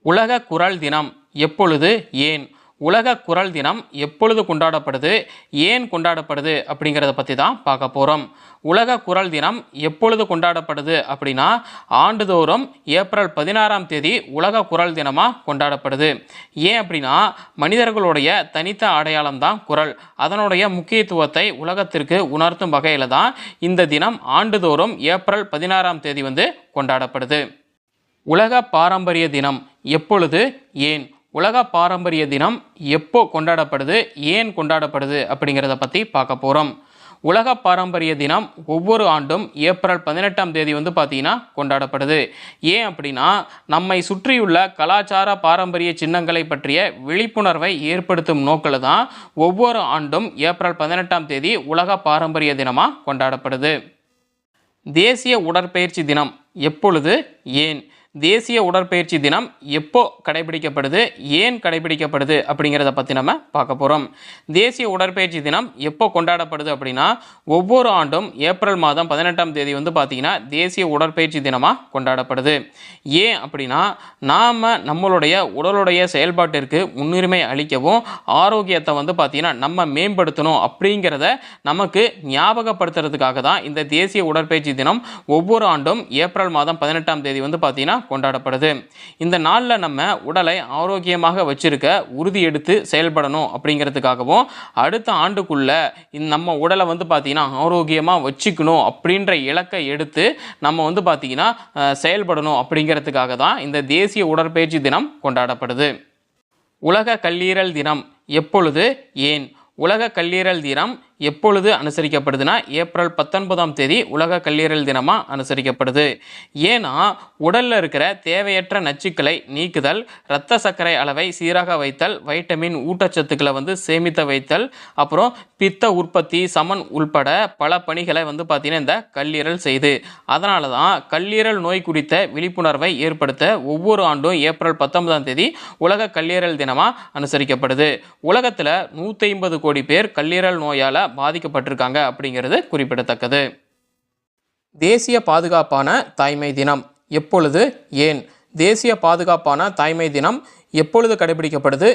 உலக குறள் தினம் எப்பொழுது, ஏன்? உலக குறள் தினம் எப்பொழுது கொண்டாடப்படுது, ஏன் கொண்டாடப்படுது அப்படிங்கிறத பற்றி தான் பார்க்க போகிறோம். உலக குறள் தினம் எப்பொழுது கொண்டாடப்படுது அப்படின்னா, ஆண்டுதோறும் ஏப்ரல் 16ஆம் தேதி உலக குறள் தினமாக கொண்டாடப்படுது. ஏன் அப்படின்னா, மனிதர்களுடைய தனித்த அடையாளம் தான் குறள். அதனுடைய முக்கியத்துவத்தை உலகத்திற்கு உணர்த்தும் வகையில் தான் இந்த தினம் ஆண்டுதோறும் ஏப்ரல் 16ஆம் தேதி கொண்டாடப்படுது. உலக பாரம்பரிய தினம் எப்பொழுது, ஏன்? உலக பாரம்பரிய தினம் எப்போ கொண்டாடப்படுது, ஏன் கொண்டாடப்படுது அப்படிங்கிறத பற்றி பார்க்க போகிறோம். உலக பாரம்பரிய தினம் ஒவ்வொரு ஆண்டும் ஏப்ரல் 18ஆம் தேதி பார்த்தீங்கன்னா கொண்டாடப்படுது. ஏன் அப்படின்னா, நம்மை சுற்றியுள்ள கலாச்சார பாரம்பரிய சின்னங்களை பற்றிய விழிப்புணர்வை ஏற்படுத்தும் நோக்கில் தான் ஒவ்வொரு ஆண்டும் ஏப்ரல் 18ஆம் தேதி உலக பாரம்பரிய தினமாக கொண்டாடப்படுது. தேசிய உடற்பயிற்சி தினம் எப்பொழுது, ஏன்? தேசிய உடற்பயிற்சி தினம் எப்போ கடைபிடிக்கப்படுது, ஏன் கடைபிடிக்கப்படுது அப்படிங்கிறத பற்றி நம்ம பார்க்க போகிறோம். தேசிய உடற்பயிற்சி தினம் எப்போ கொண்டாடப்படுது அப்படின்னா, ஒவ்வொரு ஆண்டும் ஏப்ரல் மாதம் 18ஆம் தேதி பார்த்திங்கன்னா தேசிய உடற்பயிற்சி தினமாக கொண்டாடப்படுது. ஏன் அப்படின்னா, நாம் நம்மளுடைய உடலுடைய செயல்பாட்டிற்கு முன்னுரிமை அளிக்கவும் ஆரோக்கியத்தை பார்த்திங்கன்னா நம்ம மேம்படுத்தணும் அப்படிங்கிறத நமக்கு ஞாபகப்படுத்துறதுக்காக தான் இந்த தேசிய உடற்பயிற்சி தினம் ஒவ்வொரு ஆண்டும் ஏப்ரல் மாதம் 18ஆம் தேதி பார்த்திங்கன்னா கொண்டாடப்படுது. இந்த நாளில் நம்ம உடலை ஆரோக்கியமாக வச்சிருக்க உறுதி எடுத்து செயல்படணும் அப்படிங்கிறதுக்காகவும், அடுத்த ஆண்டுக்குள்ள நம்ம உடலை பார்த்தீங்கன்னா ஆரோக்கியமாக வச்சுக்கணும் அப்படின்ற இலக்கை எடுத்து நம்ம பார்த்தீங்கன்னா செயல்படணும் அப்படிங்கிறதுக்காக தான் இந்த தேசிய உடற்பயிற்சி தினம் கொண்டாடப்படுது. உலக கல்லீரல் தினம் எப்பொழுது, ஏன்? உலக கல்லீரல் தினம் எப்பொழுது அனுசரிக்கப்படுதுன்னா, ஏப்ரல் 19ஆம் தேதி உலக கல்லீரல் தினமாக அனுசரிக்கப்படுது. ஏன்னா, உடலில் இருக்கிற தேவையற்ற நச்சுக்களை நீக்குதல், இரத்த சர்க்கரை அளவை சீராக வைத்தல், வைட்டமின் ஊட்டச்சத்துக்களை சேமித்து வைத்தல், அப்புறம் பித்த உற்பத்தி சமன் உள்பட பல பணிகளை பார்த்தீங்கன்னா இந்த கல்லீரல் செய்து. அதனால தான் கல்லீரல் நோய் குறித்த விழிப்புணர்வை ஏற்படுத்த ஒவ்வொரு ஆண்டும் ஏப்ரல் 19ஆம் தேதி உலக கல்லீரல் தினமாக அனுசரிக்கப்படுது. உலகத்தில் 150 கோடி பேர் கல்லீரல் நோயால் பாதிக்கப்பட்டிருக்காங்க அப்படிங்கிறது குறிப்பிடத்தக்கது. தேசிய பாதுகாப்பான தாய்மை தினம் எப்பொழுது, ஏன்? தேசிய பாதுகாப்பான தாய்மை தினம் எப்பொழுது கடைபிடிக்கப்படுது,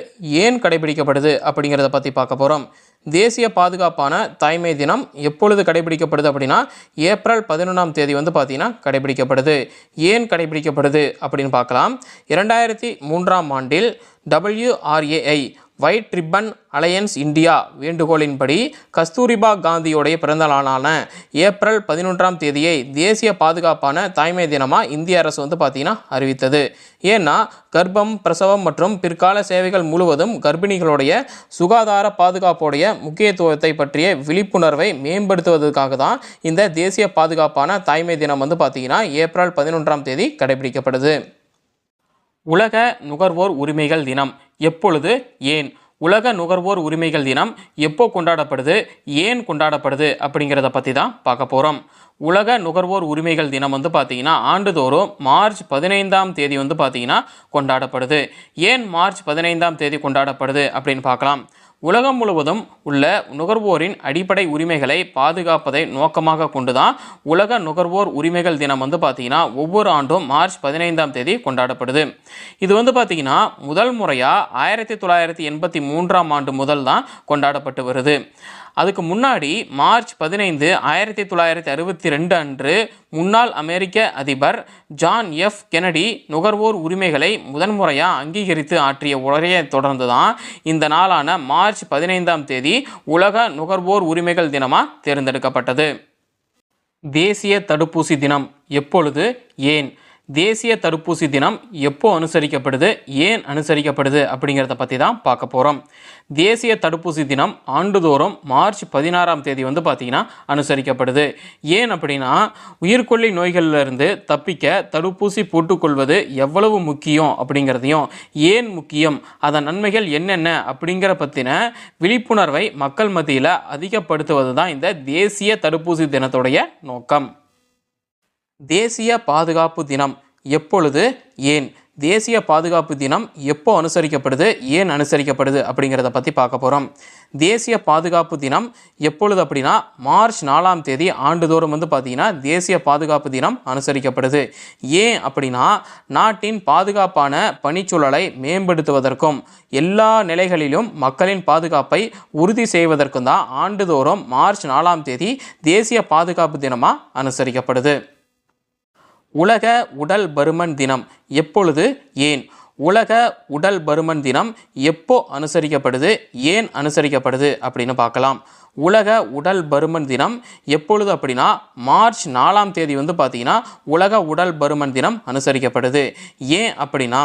ஏன் கடைபிடிக்கப்படுது அப்படிங்கிறத பற்றி பார்க்க போகிறோம். தேசிய பாதுகாப்பான தாய்மை தினம் எப்பொழுது கடைபிடிக்கப்படுது அப்படின்னா, ஏப்ரல் 11ஆம் தேதி பார்த்தீங்கன்னா கடைபிடிக்கப்படுது. ஏன் கடைபிடிக்கப்படுது அப்படின்னு பார்க்கலாம். 2003ஆம் ஆண்டில் WRAI white ribbon alliance India வேண்டுகோளின்படி கஸ்தூரிபா காந்தியோடைய பிறந்த நாளான ஏப்ரல் 11ஆம் தேதியை தேசிய பாதுகாப்பான தாய்மை தினமாக இந்திய அரசு பார்த்தீங்கன்னா அறிவித்தது. ஏன்னா, கர்ப்பம், பிரசவம் மற்றும் பிற்கால சேவைகள் முழுவதும் கர்ப்பிணிகளுடைய சுகாதார பாதுகாப்புடைய முக்கியத்துவத்தை பற்றிய விழிப்புணர்வை மேம்படுத்துவதற்காக தான் இந்த தேசிய பாதுகாப்பான தாய்மை தினம் பார்த்தீங்கன்னா ஏப்ரல் 11ஆம் தேதி கடைபிடிக்கப்படுது. உலக நுகர்வோர் உரிமைகள் தினம் எப்பொழுது, ஏன்? உலக நுகர்வோர் உரிமைகள் தினம் எப்போ கொண்டாடப்படுது, ஏன் கொண்டாடப்படுது அப்படிங்கிறத பற்றி தான் பார்க்க போகிறோம். உலக நுகர்வோர் உரிமைகள் தினம் பார்த்தீங்கன்னா ஆண்டுதோறும் மார்ச் 15ஆம் தேதி பார்த்தீங்கன்னா கொண்டாடப்படுது. ஏன் மார்ச் 15ஆம் தேதி கொண்டாடப்படுது அப்படின்னு பார்க்கலாம். உலகம் முழுவதும் உள்ள நுகர்வோரின் அடிப்படை உரிமைகளை பாதுகாப்பதை நோக்கமாக கொண்டு தான் உலக நுகர்வோர் உரிமைகள் தினம் பார்த்தீங்கன்னா ஒவ்வொரு ஆண்டும் மார்ச் 15ஆம் தேதி கொண்டாடப்படுது. இது பார்த்தீங்கன்னா முதல் முறையாக 1983ஆம் ஆண்டு முதல் தான் கொண்டாடப்பட்டு வருது. அதுக்கு முன்னாடி மார்ச் 15, 1962 அன்று முன்னாள் அமெரிக்க அதிபர் ஜான் எஃப் கெனடி நுகர்வோர் உரிமைகளை முதன்முறையாக அங்கீகரித்து ஆற்றிய உரையை தொடர்ந்து தான் இந்த நாளான மார்ச் 15ஆம் தேதி உலக நுகர்வோர் உரிமைகள் தினமாக தேர்ந்தெடுக்கப்பட்டது. தேசிய தடுப்பூசி தினம் எப்பொழுது, ஏன்? தேசிய தடுப்பூசி தினம் எப்போ அனுசரிக்கப்படுது, ஏன் அனுசரிக்கப்படுது அப்படிங்கிறத பற்றி தான் பார்க்க போகிறோம். தேசிய தடுப்பூசி தினம் ஆண்டுதோறும் மார்ச் 16ஆம் தேதி பார்த்தீங்கன்னா அனுசரிக்கப்படுது. ஏன் அப்படின்னா, உயிர்கொல்லி நோய்களிலிருந்து தப்பிக்க தடுப்பூசி போட்டுக்கொள்வது எவ்வளவு முக்கியம் அப்படிங்கிறதையும், ஏன் முக்கியம், அதன் நன்மைகள் என்னென்ன அப்படிங்கிற பற்றின விழிப்புணர்வை மக்கள் மத்தியில் அதிகப்படுத்துவது தான் இந்த தேசிய தடுப்பூசி தினத்துடைய நோக்கம். தேசிய பாதுகாப்பு தினம் எப்பொழுது, ஏன்? தேசிய பாதுகாப்பு தினம் எப்போ அனுசரிக்கப்படுது, ஏன் அனுசரிக்கப்படுது அப்படிங்கிறத பற்றி பார்க்க போகிறோம். தேசிய பாதுகாப்பு தினம் எப்பொழுது அப்படின்னா மார்ச் 4ஆம் தேதி ஆண்டுதோறும் பார்த்தீங்கன்னா தேசிய பாதுகாப்பு தினம் அனுசரிக்கப்படுது. ஏன் அப்படின்னா நாட்டின் பாதுகாப்பான பணிச்சூழலை மேம்படுத்துவதற்கும் எல்லா நிலைகளிலும் மக்களின் பாதுகாப்பை உறுதி செய்வதற்கும் தான் ஆண்டுதோறும் மார்ச் 4ஆம் தேதி தேசிய பாதுகாப்பு தினமாக அனுசரிக்கப்படுது. உலக உடல் பருமன் தினம் எப்பொழுது, ஏன்? உலக உடல் பருமன் தினம் எப்போ அனுசரிக்கப்படுது, ஏன் அனுசரிக்கப்படுது அப்படின்னு பார்க்கலாம். உலக உடல் பருமன் தினம் எப்பொழுது அப்படின்னா மார்ச் 4ஆம் தேதி பார்த்தீங்கன்னா உலக உடல் பருமன் தினம் அனுசரிக்கப்படுது. ஏன் அப்படின்னா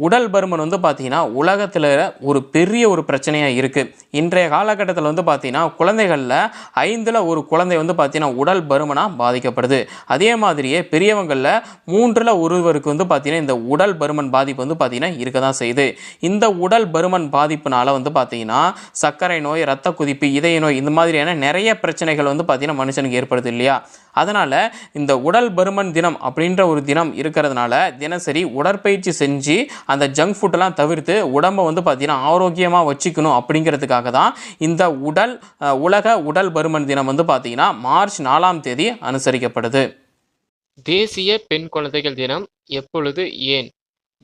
உடல் பருமன் பார்த்தீங்கன்னா உலகத்தில் ஒரு பெரிய ஒரு பிரச்சனையாக இருக்குது. இன்றைய காலகட்டத்தில் பார்த்தீங்கன்னா குழந்தைகளில் 5ல் ஒரு குழந்தை பார்த்தீங்கன்னா உடல் பருமனாக பாதிக்கப்படுது. அதே மாதிரியே பெரியவங்களில் 3ல் ஒருவருக்கு பார்த்தீங்கன்னா இந்த உடல் பருமன் பாதிப்பு பார்த்தீங்கன்னா இருக்க தான் செய்யுது. இந்த உடல் பருமன் பாதிப்புனால பார்த்தீங்கன்னா சர்க்கரை நோய், இரத்த கொதிப்பு, இதய நோய், இந்த மாதிரியான நிறைய பிரச்சனைகள் பார்த்தீங்கன்னா மனுஷனுக்கு ஏற்படுது இல்லையா? அதனால் இந்த உடல் பருமன் தினம் அப்படின்ற ஒரு தினம் இருக்கிறதுனால தினசரி உடற்பயிற்சி செஞ்சு அந்த ஜங்க் ஃபுட்டெல்லாம் தவிர்த்து உடம்பை பார்த்தீங்கன்னா ஆரோக்கியமாக வச்சுக்கணும் அப்படிங்கிறதுக்காக தான் இந்த உலக உடல் பருமன் தினம் பார்த்தீங்கன்னா மார்ச் 4ஆம் தேதி அனுசரிக்கப்படுது. தேசிய பெண் குழந்தைகள் தினம் எப்பொழுது, ஏன்?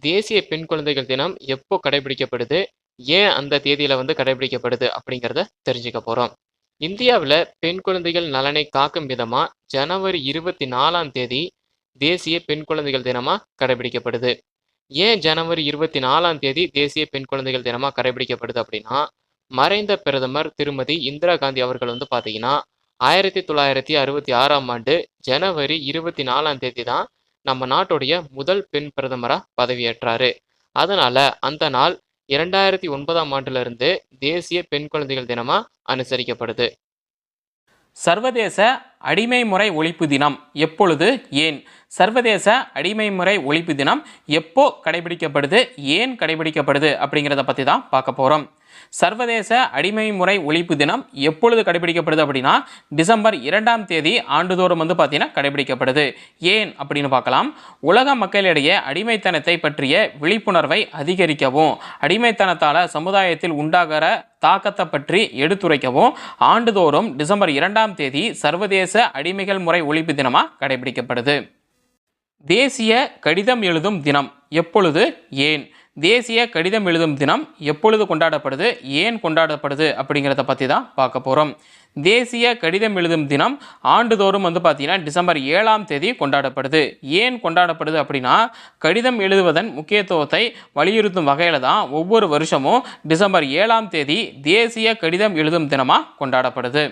தேசிய பெண் குழந்தைகள் தினம் எப்போ கடைபிடிக்கப்படுது, ஏன் அந்த தேதியில் கடைபிடிக்கப்படுது அப்படிங்கிறத தெரிஞ்சுக்க போகிறோம். இந்தியாவில் பெண் குழந்தைகள் நலனை காக்கும் விதமாக ஜனவரி 24ஆம் தேதி தேசிய பெண் குழந்தைகள் தினமாக கடைபிடிக்கப்படுது. ஏன் ஜனவரி 24ஆம் தேதி தேசிய பெண் குழந்தைகள் தினமாக கடைபிடிக்கப்படுது அப்படின்னா மறைந்த பிரதமர் திருமதி இந்திரா காந்தி அவர்கள் பார்த்தீங்கன்னா 1966ஆம் ஆண்டு ஜனவரி 24ஆம் தேதி தான் நம்ம நாட்டுடைய முதல் பெண் பிரதமராக பதவியேற்றாரு. அதனால் அந்த நாள் 2009ஆம் ஆண்டிலிருந்து தேசிய பெண் குழந்தைகள் தினமாக அனுசரிக்கப்படுது. சர்வதேச அடிமை முறை ஒழிப்பு தினம் எப்பொழுது, ஏன்? சர்வதேச அடிமை முறை ஒழிப்பு தினம் எப்போ கடைபிடிக்கப்படுது, ஏன் கடைபிடிக்கப்படுது அப்படிங்கிறத பற்றி தான் பார்க்க போகிறோம். சர்வதேச அடிமை முறை ஒழிப்பு தினம் எப்பொழுது கடைபிடிக்கப்படுது அப்படின்னா டிசம்பர் 2ஆம் தேதி ஆண்டுதோறும் பார்த்தீங்கன்னா கடைபிடிக்கப்படுது. ஏன் அப்படின்னு பார்க்கலாம். உலக மக்களிடையே அடிமைத்தனத்தை பற்றிய விழிப்புணர்வை அதிகரிக்கவும் அடிமைத்தனத்தால் சமுதாயத்தில் உண்டாகிற தாக்கத்தை பற்றி எடுத்துரைக்கவும் ஆண்டுதோறும் டிசம்பர் 2ஆம் தேதி சர்வதேச அடிமைகள் முறை ஒழிப்பு தினமாக கடைபிடிக்கப்படுது. தேசிய கடிதம் எழுதும் தினம் எப்பொழுது, ஏன்? தேசிய கடிதம் எழுதும் தினம் எப்பொழுது கொண்டாடப்படுது, ஏன் கொண்டாடப்படுது அப்படிங்கிறத பற்றி தான் பார்க்க போகிறோம். தேசிய கடிதம் எழுதும் தினம் ஆண்டுதோறும் பார்த்தீங்கன்னா டிசம்பர் 7ஆம் தேதி கொண்டாடப்படுது. ஏன் கொண்டாடப்படுது அப்படின்னா கடிதம் எழுதுவதன் முக்கியத்துவத்தை வலியுறுத்தும் வகையில் தான் ஒவ்வொரு வருஷமும் டிசம்பர் 7ஆம் தேதி தேசிய கடிதம் எழுதும் தினமாக கொண்டாடப்படுது.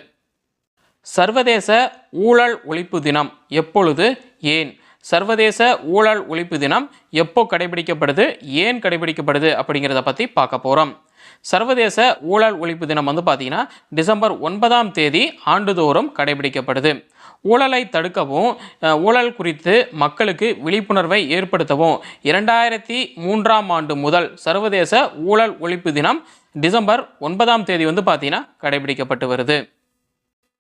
சர்வதேச ஊழல் ஒழிப்பு தினம் எப்பொழுது, ஏன்? சர்வதேச ஊழல் ஒழிப்பு தினம் எப்போ கடைபிடிக்கப்படுது, ஏன் கடைபிடிக்கப்படுது அப்படிங்கிறத பற்றி பார்க்க போகிறோம். சர்வதேச ஊழல் ஒழிப்பு தினம் பார்த்தீங்கன்னா டிசம்பர் 9ஆம் தேதி ஆண்டுதோறும் கடைபிடிக்கப்படுது. ஊழலை தடுக்கவும் ஊழல் குறித்து மக்களுக்கு விழிப்புணர்வை ஏற்படுத்தவும் 2003ஆம் ஆண்டு முதல் சர்வதேச ஊழல் ஒழிப்பு தினம் டிசம்பர் 9ஆம் தேதி பார்த்தீங்கன்னா கடைபிடிக்கப்பட்டு வருது.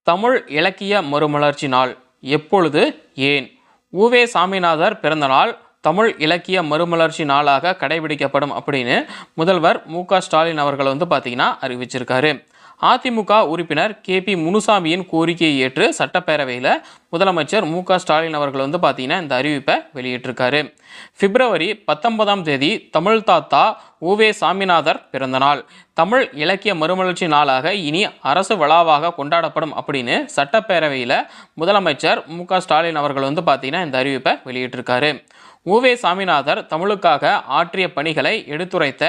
தமிழ் இலக்கிய மறுமலர்ச்சி நாள் எப்பொழுது, ஏன்? உவே சாமிநாதர் பிறந்தநாள் தமிழ் இலக்கிய மறுமலர்ச்சி நாளாக கடைபிடிக்கப்படும் அப்படின்னு முதல்வர் மு.க. ஸ்டாலின் அவர்கள் பார்த்தீங்கன்னா அறிவிச்சிருக்காரு. அதிமுக உறுப்பினர் KP முனுசாமியின் கோரிக்கையை ஏற்று சட்டப்பேரவையில் முதலமைச்சர் மு.க. ஸ்டாலின் அவர்கள் பார்த்தீங்கன்னா இந்த அறிவிப்பை வெளியிட்டிருக்காரு. பிப்ரவரி 19ஆம் தேதி தமிழ் தாத்தா உவே சாமிநாதர் பிறந்தநாள் தமிழ் இலக்கிய மறுமலர்ச்சி நாளாக இனி அரசு விழாவாக கொண்டாடப்படும் அப்படின்னு சட்டப்பேரவையில் முதலமைச்சர் மு.க. ஸ்டாலின் அவர்கள் பார்த்தீங்கன்னா இந்த அறிவிப்பை வெளியிட்டிருக்காரு. உவே சாமிநாதர் தமிழுக்காக ஆற்றிய பணிகளை எடுத்துரைத்த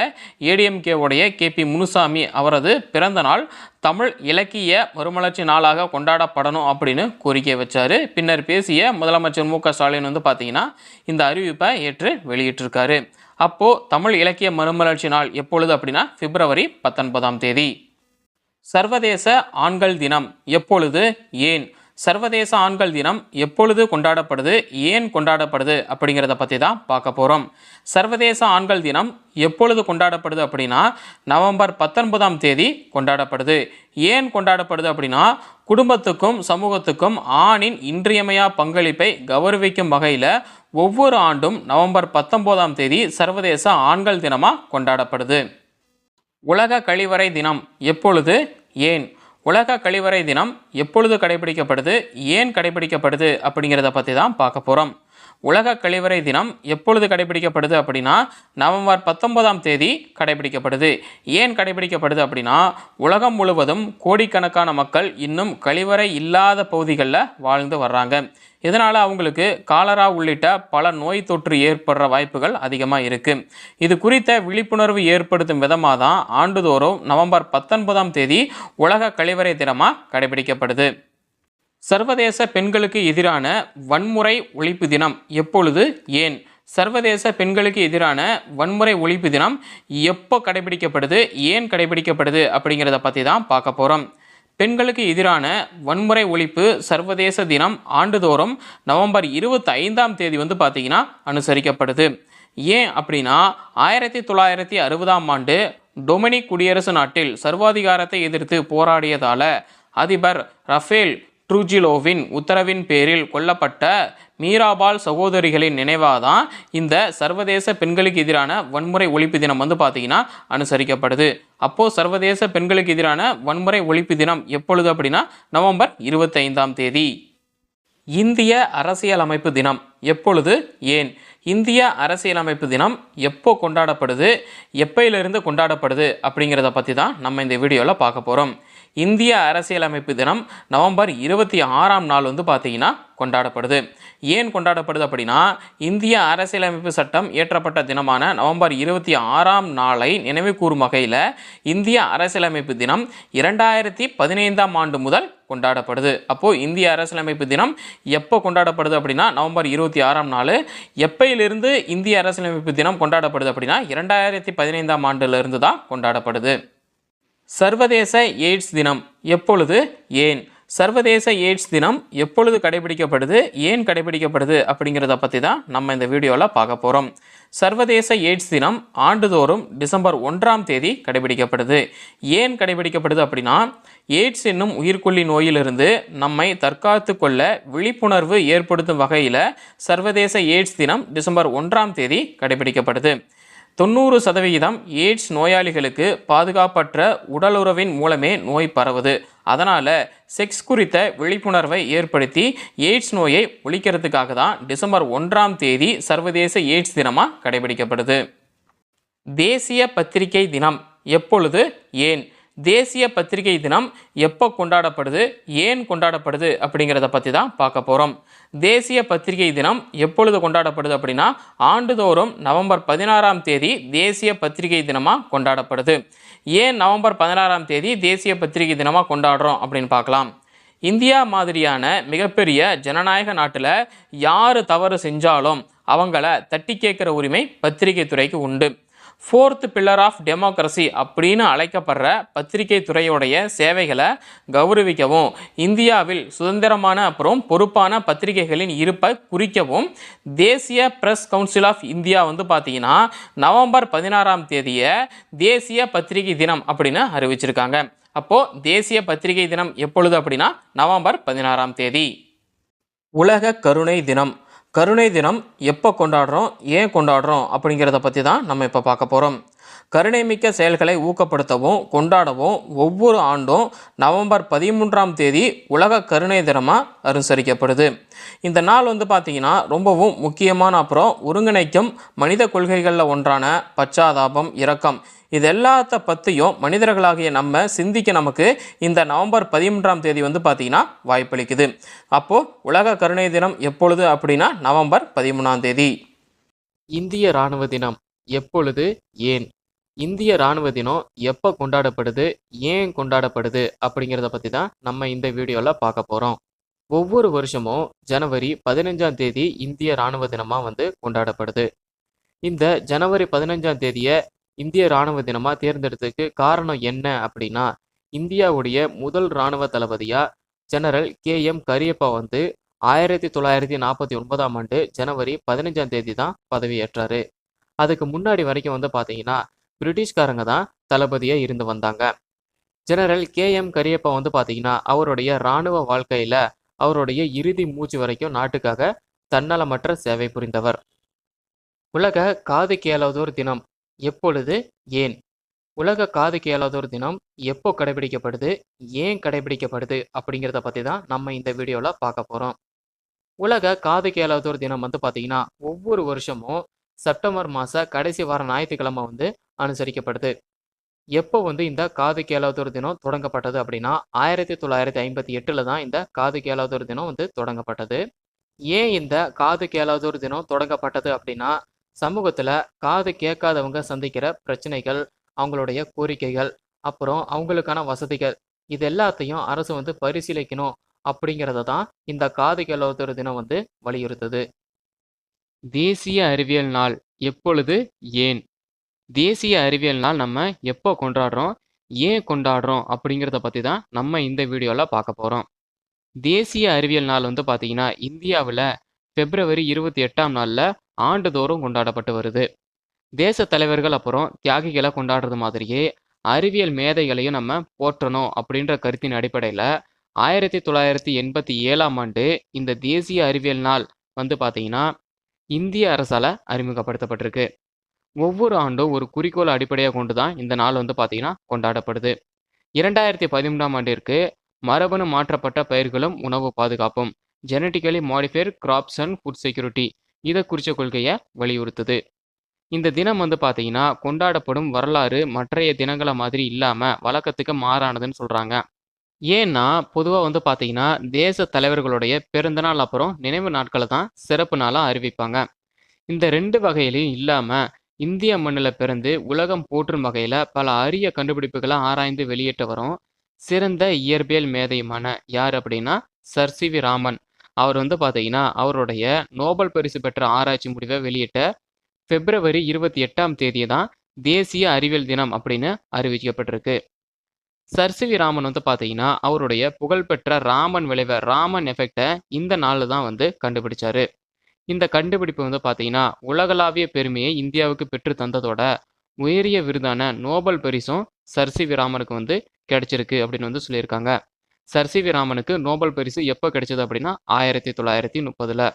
ஏடிஎம்கேவுடைய KP முனுசாமி அவரது பிறந்த நாள் தமிழ் இலக்கிய மறுமலர்ச்சி நாளாக கொண்டாடப்படணும் அப்படின்னு கோரிக்கை வச்சார். பின்னர் பேசிய முதலமைச்சர் மு.க. ஸ்டாலின் பார்த்தீங்கன்னா இந்த அறிவிப்பை ஏற்று வெளியிட்டிருக்காரு. அப்போது தமிழ் இலக்கிய மறுமலர்ச்சி நாள் எப்பொழுது அப்படின்னா பிப்ரவரி 19ஆம் தேதி. சர்வதேச ஆண்கள் தினம் எப்பொழுது, ஏன்? சர்வதேச ஆண்கள் தினம் எப்பொழுது கொண்டாடப்படுது, ஏன் கொண்டாடப்படுது அப்படிங்கிறத பற்றி தான் பார்க்க போகிறோம். சர்வதேச ஆண்கள் தினம் எப்பொழுது கொண்டாடப்படுது அப்படின்னா நவம்பர் 19ஆம் தேதி கொண்டாடப்படுது. ஏன் கொண்டாடப்படுது அப்படின்னா குடும்பத்துக்கும் சமூகத்துக்கும் ஆணின் இன்றியமையா பங்களிப்பை கௌரவிக்கும் வகையில் ஒவ்வொரு ஆண்டும் நவம்பர் 19ஆம் தேதி சர்வதேச ஆண்கள் தினமாக கொண்டாடப்படுது. உலக கழிவறை தினம் எப்பொழுது, ஏன்? உலக கழிவறை தினம் எப்பொழுது கடைபிடிக்கப்படுது, ஏன் கடைபிடிக்கப்படுது அப்படிங்கிறத பற்றி தான் பார்க்க போகிறோம். உலக கழிவறை தினம் எப்பொழுது கடைபிடிக்கப்படுது அப்படின்னா நவம்பர் 19ஆம் தேதி கடைபிடிக்கப்படுது. ஏன் கடைபிடிக்கப்படுது அப்படின்னா உலகம் முழுவதும் கோடிக்கணக்கான மக்கள் இன்னும் கழிவறை இல்லாத பகுதிகளில் வாழ்ந்து வர்றாங்க. இதனால் அவங்களுக்கு காலரா உள்ளிட்ட பல நோய் தொற்று ஏற்படுற வாய்ப்புகள் அதிகமாக இருக்குது. இது குறித்த விழிப்புணர்வு ஏற்படுத்தும் விதமாக தான் ஆண்டுதோறும் நவம்பர் 19ஆம் தேதி உலக கழிவறை தினமாக கடைபிடிக்கப்படுது. சர்வதேச பெண்களுக்கு எதிரான வன்முறை ஒழிப்பு தினம் எப்பொழுது, ஏன்? சர்வதேச பெண்களுக்கு எதிரான வன்முறை ஒழிப்பு தினம் எப்போ கடைபிடிக்கப்படுது, ஏன் கடைபிடிக்கப்படுது அப்படிங்கிறத பற்றி தான் பார்க்க போகிறோம். பெண்களுக்கு எதிரான வன்முறை ஒழிப்பு சர்வதேச தினம் ஆண்டுதோறும் நவம்பர் 25ஆம் தேதி பார்த்திங்கன்னா அனுசரிக்கப்படுது. ஏன் அப்படின்னா 1960ஆம் ஆண்டு டொமினிக் குடியரசு நாட்டில் சர்வாதிகாரத்தை எதிர்த்து போராடியதால் அதிபர் ரஃபேல் ட்ரூஜிலோவின் உத்தரவின் பேரில் கொல்லப்பட்ட மீராபால் சகோதரிகளின் நினைவாக தான் இந்த சர்வதேச பெண்களுக்கு எதிரான வன்முறை ஒழிப்பு தினம் பார்த்திங்கன்னா அனுசரிக்கப்படுது. அப்போது சர்வதேச பெண்களுக்கு எதிரான வன்முறை ஒழிப்பு தினம் எப்பொழுது அப்படின்னா நவம்பர் 25ஆம் தேதி. இந்திய அரசியலமைப்பு தினம் எப்பொழுது, ஏன்? இந்திய அரசியலமைப்பு தினம் எப்போ கொண்டாடப்படுது, எப்பையிலிருந்து கொண்டாடப்படுது அப்படிங்கிறத பற்றி தான் நம்ம இந்த வீடியோவில் பார்க்க போகிறோம். இந்திய அரசியலமைப்பு தினம் நவம்பர் 26ஆம் நாள் பார்த்திங்கன்னா கொண்டாடப்படுது. ஏன் கொண்டாடப்படுது அப்படின்னா இந்திய அரசியலமைப்பு சட்டம் இயற்றப்பட்ட தினமான நவம்பர் 26ஆம் நாளை நினைவு கூறும் வகையில் இந்திய அரசியலமைப்பு தினம் 2015ஆம் ஆண்டு முதல் கொண்டாடப்படுது. அப்போது இந்திய அரசியலமைப்பு தினம் எப்போ கொண்டாடப்படுது அப்படின்னா நவம்பர் 26ஆம் நாள். எப்பையிலிருந்து இந்திய அரசியலமைப்பு தினம் கொண்டாடப்படுது அப்படின்னா 2015ஆம் ஆண்டிலிருந்து தான் கொண்டாடப்படுது. சர்வதேச எய்ட்ஸ் தினம் எப்பொழுது, ஏன்? சர்வதேச எய்ட்ஸ் தினம் எப்பொழுது கடைபிடிக்கப்படுது, ஏன் கடைபிடிக்கப்படுது அப்படிங்கிறத பற்றி தான் நம்ம இந்த வீடியோவில் பார்க்க போகிறோம். சர்வதேச எய்ட்ஸ் தினம் ஆண்டுதோறும் டிசம்பர் 1ஆம் தேதி கடைபிடிக்கப்படுது. ஏன் கடைபிடிக்கப்படுது அப்படின்னா எய்ட்ஸ் என்னும் உயிர்கொல்லி நோயிலிருந்து நம்மை தற்காத்து கொள்ள விழிப்புணர்வு ஏற்படுத்தும் வகையில் சர்வதேச எய்ட்ஸ் தினம் டிசம்பர் 1ஆம் தேதி கடைபிடிக்கப்படுது. 90% எய்ட்ஸ் நோயாளிகளுக்கு பாதுகாப்பற்ற உடலுறவின் மூலமே நோய் பரவுது. அதனால் செக்ஸ் குறித்த விழிப்புணர்வை ஏற்படுத்தி எய்ட்ஸ் நோயை ஒழிக்கிறதுக்காக தான் டிசம்பர் 1ஆம் தேதி சர்வதேச எய்ட்ஸ் தினமாக கடைபிடிக்கப்படுது. தேசிய பத்திரிகை தினம் எப்பொழுது, ஏன்? தேசிய பத்திரிகை தினம் எப்போ கொண்டாடப்படுது, ஏன் கொண்டாடப்படுது அப்படிங்கிறத பற்றி தான் பார்க்க போகிறோம். தேசிய பத்திரிகை தினம் எப்பொழுது கொண்டாடப்படுது அப்படின்னா ஆண்டுதோறும் நவம்பர் 16ஆம் தேதி தேசிய பத்திரிகை தினமாக கொண்டாடப்படுது. ஏன் நவம்பர் 16ஆம் தேதி தேசிய பத்திரிகை தினமாக கொண்டாடுறோம் அப்படின்னு பார்க்கலாம். இந்தியா மாதிரியான மிகப்பெரிய ஜனநாயக நாட்டில் யார் தவறு செஞ்சாலும் அவங்கள தட்டி கேட்குற உரிமை பத்திரிகை துறைக்கு உண்டு. 4th பில்லர் ஆஃப் டெமோக்ரஸி அப்படின்னு அழைக்கப்படுற பத்திரிகை துறையுடைய சேவைகளை கௌரவிக்கவும் இந்தியாவில் சுதந்திரமான அப்புறம் பொறுப்பான பத்திரிகைகளின் இருப்பை குறிக்கவும் தேசிய பிரஸ் கவுன்சில் ஆஃப் இந்தியா பார்த்திங்கன்னா நவம்பர் 16ஆம் தேதியை தேசிய பத்திரிகை தினம் அப்படின்னு அறிவிச்சிருக்காங்க. அப்போது தேசிய பத்திரிகை தினம் எப்பொழுது அப்படின்னா நவம்பர் 16ஆம் தேதி. உலக கருணை தினம். கருணை தினம் எப்போ கொண்டாடுறோம், ஏன் கொண்டாடுறோம் அப்படிங்கிறத பற்றி தான் நம்ம இப்போ பார்க்க போகிறோம். கருணைமிக்க செயல்களை ஊக்கப்படுத்தவும் கொண்டாடவும் ஒவ்வொரு ஆண்டும் நவம்பர் 13ஆம் தேதி உலக கருணை தினமாக அனுசரிக்கப்படுது. இந்த நாள் பார்த்திங்கன்னா ரொம்பவும் முக்கியமான அப்புறம் ஒருங்கிணைக்கும் மனித கொள்கைகளில் ஒன்றான பச்சாதாபம், இரக்கம் இது எல்லாத்த பற்றியும் மனிதர்களாகிய நம்ம சிந்திக்க நமக்கு இந்த நவம்பர் 13ஆம் தேதி பார்த்திங்கன்னா வாய்ப்பளிக்குது. அப்போது உலக கருணை தினம் எப்பொழுது அப்படின்னா நவம்பர் 13ஆம் தேதி. இந்திய இராணுவ தினம் எப்பொழுது, ஏன்? இந்திய இராணுவ தினம் எப்போ கொண்டாடப்படுது, ஏன் கொண்டாடப்படுது அப்படிங்கிறத பற்றி தான் நம்ம இந்த வீடியோவில் பார்க்க போகிறோம். ஒவ்வொரு வருஷமும் ஜனவரி 15ஆம் தேதி இந்திய இராணுவ தினமாக கொண்டாடப்படுது. இந்த ஜனவரி 15ஆம் தேதியை இந்திய இராணுவ தினமாக தேர்ந்தெடுத்ததுக்கு காரணம் என்ன அப்படின்னா இந்தியாவுடைய முதல் இராணுவ தளபதியாக ஜெனரல் KM கரியப்பா வந்து 1949ஆம் ஆண்டு ஜனவரி 15ஆம் தேதி தான் பதவியேற்றாரு. அதுக்கு முன்னாடி வரைக்கும் வந்து பார்த்தீங்கன்னா பிரிட்டிஷ்காரங்க தான் தளபதியா இருந்து வந்தாங்க. ஜெனரல் KM கரியப்பா வந்து பார்த்தீங்கன்னா அவருடைய இராணுவ வாழ்க்கையில அவருடைய இறுதி மூச்சு வரைக்கும் நாட்டுக்காக தன்னலமற்ற சேவை புரிந்தவர். உலக காது கேளாதோர் தினம் எப்பொழுது, ஏன்? உலக காது கேளாதோர் தினம் எப்போ கடைபிடிக்கப்படுது, ஏன் கடைபிடிக்கப்படுது அப்படிங்கிறத பற்றி தான் நம்ம இந்த வீடியோவில் பார்க்க போகிறோம். உலக காது கேளாதோர் தினம் வந்து பார்த்தீங்கன்னா ஒவ்வொரு வருஷமும் செப்டம்பர் மாத கடைசி வார ஞாயிற்றுக்கிழமை வந்து அனுசரிக்கப்படுது. எப்போ வந்து இந்த காது கேளாதோர் தினம் தொடங்கப்பட்டது அப்படின்னா 1958 தான் இந்த காது கேளாதோர் தினம் வந்து தொடங்கப்பட்டது. ஏன் இந்த காது கேளாதோர் தினம் தொடங்கப்பட்டது அப்படின்னா சமூகத்தில் காது கேட்காதவங்க சந்திக்கிற பிரச்சனைகள், அவங்களுடைய கோரிக்கைகள், அப்புறம் அவங்களுக்கான வசதிகள், இது எல்லாத்தையும் அரசு வந்து பரிசீலிக்கணும் அப்படிங்கிறத தான் இந்த காது கேளாதோர் தினம் வந்து வலியுறுத்துது. தேசிய அறிவியல் நாள் எப்பொழுது, ஏன்? தேசிய அறிவியல் நாள் நம்ம எப்போ கொண்டாடுறோம், ஏன் கொண்டாடுறோம் அப்படிங்கிறத பற்றி தான் நம்ம இந்த வீடியோவில் பார்க்க போகிறோம். தேசிய அறிவியல் நாள் வந்து பார்த்தீங்கன்னா இந்தியாவில் பிப்ரவரி 28ஆம் நாளில் ஆண்டுதோறும் கொண்டாடப்பட்டு வருது. தேச தலைவர்கள் அப்புறம் தியாகிகளை கொண்டாடுறது மாதிரியே அறிவியல் மேதைகளையும் நம்ம போற்றணும் அப்படின்ற கருத்தின் அடிப்படையில் 1987ஆம் ஆண்டு இந்த தேசிய அறிவியல் நாள் வந்து பார்த்தீங்கன்னா இந்திய அரசால் அறிமுகப்படுத்தப்பட்டிருக்கு. ஒவ்வொரு ஆண்டும் ஒரு குறிக்கோளை அடிப்படையாக கொண்டு தான் இந்த நாள் வந்து பார்த்தீங்கன்னா கொண்டாடப்படுது. 2013ஆம் ஆண்டிற்கு மரபணு மாற்றப்பட்ட பயிர்களும் உணவு பாதுகாப்பும் genetically modified crops and food security இதை குறித்த கொள்கையை வலியுறுத்துது. இந்த தினம் வந்து பார்த்தீங்கன்னா கொண்டாடப்படும் வரலாறு மற்றைய தினங்களை மாதிரி இல்லாமல் வழக்கத்துக்கு மாறானதுன்னு சொல்கிறாங்க. ஏன்னா பொதுவாக வந்து பார்த்தீங்கன்னா தேச தலைவர்களுடைய பிறந்தநாள் அப்புறம் நினைவு நாட்களை தான் சிறப்பு நாளாக அறிவிப்பாங்க. இந்த ரெண்டு வகையிலையும் இல்லாமல் இந்திய மண்ணில் பிறந்து உலகம் போற்றும் வகையில் பல அரிய கண்டுபிடிப்புகளை ஆராய்ந்து வெளியிட்டு வரும் சிறந்த இயற்பியல் மேதையுமான யார் அப்படின்னா சர் சி.வி. ராமன். அவர் வந்து பார்த்தீங்கன்னா அவருடைய நோபல் பரிசு பெற்ற ஆராய்ச்சி முடிவை வெளியிட்ட பிப்ரவரி 28ஆம் தேதி தான் தேசிய அறிவியல் தினம் அப்படின்னு அறிவிக்கப்பட்டிருக்கு. Sir CV. ராமன் வந்து பார்த்தீங்கன்னா அவருடைய புகழ்பெற்ற ராமன் விளைவை ராமன் எஃபெக்டை இந்த நாளில் தான் வந்து கண்டுபிடிச்சாரு. இந்த கண்டுபிடிப்பு வந்து பார்த்தீங்கன்னா உலகளாவிய பெருமையை இந்தியாவுக்கு பெற்று தந்ததோட உயரிய விருதான நோபல் பரிசும் சர் சி.வி. ராமனுக்கு வந்து கிடைச்சிருக்கு அப்படின்னு வந்து சொல்லியிருக்காங்க. Sir CV. ராமனுக்கு நோபல் பரிசு எப்போ கிடைச்சது அப்படின்னா 1930.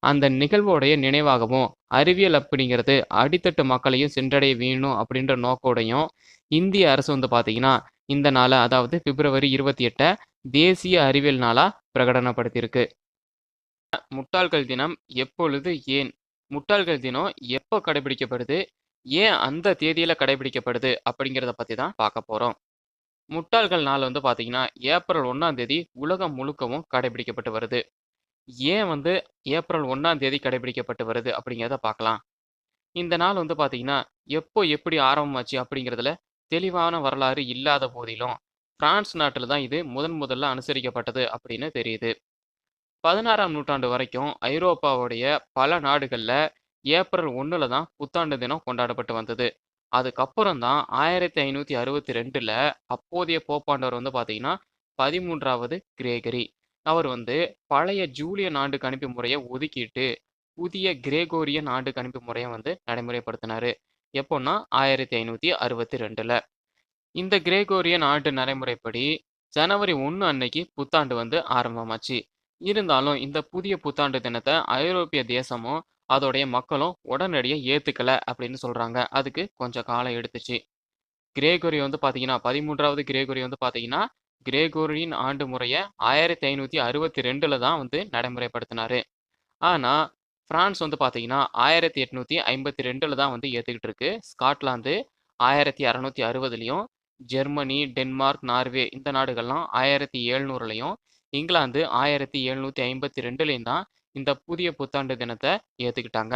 அந்த நிகழ்வோடைய நினைவாகவும் அறிவியல் அப்படிங்கிறது அடித்தட்டு மக்களையும் சென்றடைய வேணும் அப்படின்ற நோக்கோடையும் இந்திய அரசு வந்து பார்த்தீங்கன்னா இந்த நாளை அதாவது பிப்ரவரி 28 தேசிய அறிவியல் நாளாக பிரகடனப்படுத்தியிருக்கு. முட்டாள்கள் தினம் எப்பொழுது, ஏன்? முட்டாள்கள் தினம் எப்போ கடைபிடிக்கப்படுது, ஏன் அந்த தேதியில் கடைபிடிக்கப்படுது அப்படிங்கிறத பற்றி தான் பார்க்க போகிறோம். முட்டாள்கள் நாள் வந்து பார்த்தீங்கன்னா ஏப்ரல் 1ஆம் தேதி உலகம் முழுக்கவும் கடைபிடிக்கப்பட்டு வருது. ஏன் வந்து ஏப்ரல் 1ஆம் தேதி கடைபிடிக்கப்பட்டு வருது அப்படிங்கிறத பார்க்கலாம். இந்த நாள் வந்து பார்த்தீங்கன்னா எப்போ எப்படி ஆரம்பமாச்சு அப்படிங்கிறதுல தெளிவான வரலாறு இல்லாத போதிலும் பிரான்ஸ் நாட்டில் தான் இது முதல்ல அனுசரிக்கப்பட்டது அப்படின்னு தெரியுது. 16ஆம் நூற்றாண்டு வரைக்கும் ஐரோப்பாவுடைய பல நாடுகளில் ஏப்ரல் 1 தான் புத்தாண்டு தினம் கொண்டாடப்பட்டு வந்தது. அதுக்கப்புறம் தான் 1562 அப்போதைய போப்பாண்டவர் வந்து பார்த்தீங்கன்னா 13வது கிரேகரி அவர் வந்து பழைய ஜூலியன் ஆண்டு கணிப்பு முறையை ஒதுக்கிட்டு புதிய கிரேகோரியன் ஆண்டு கணிப்பு முறையை வந்து நடைமுறைப்படுத்தினாரு. எப்போன்னா 1562. இந்த கிரேகோரியன் ஆண்டு நடைமுறைப்படி ஜனவரி 1 அன்னைக்கு புத்தாண்டு வந்து ஆரம்பமாச்சு. இருந்தாலும் இந்த புதிய புத்தாண்டு தினத்தை ஐரோப்பிய தேசமும் அதோடைய மக்களும் உடனடியாக ஏற்றுக்கலை அப்படின்னு சொல்கிறாங்க. அதுக்கு கொஞ்சம் காலம் எடுத்துச்சு. கிரேகோரி வந்து பார்த்தீங்கன்னா 13வது கிரேகோரி வந்து பார்த்தீங்கன்னா கிரேகோரியின் ஆண்டு முறையை 1562 தான் வந்து நடைமுறைப்படுத்தினாரு. ஆனால் பிரான்ஸ் வந்து பார்த்தீங்கன்னா 1852 தான் வந்து ஏற்றுக்கிட்டு இருக்கு. ஸ்காட்லாந்து 1660லையும், ஜெர்மனி, டென்மார்க், நார்வே இந்த நாடுகள்லாம் 1700லையும், இங்கிலாந்து 1752லையும் தான் இந்த புதிய புத்தாண்டு தினத்தை ஏற்றுக்கிட்டாங்க.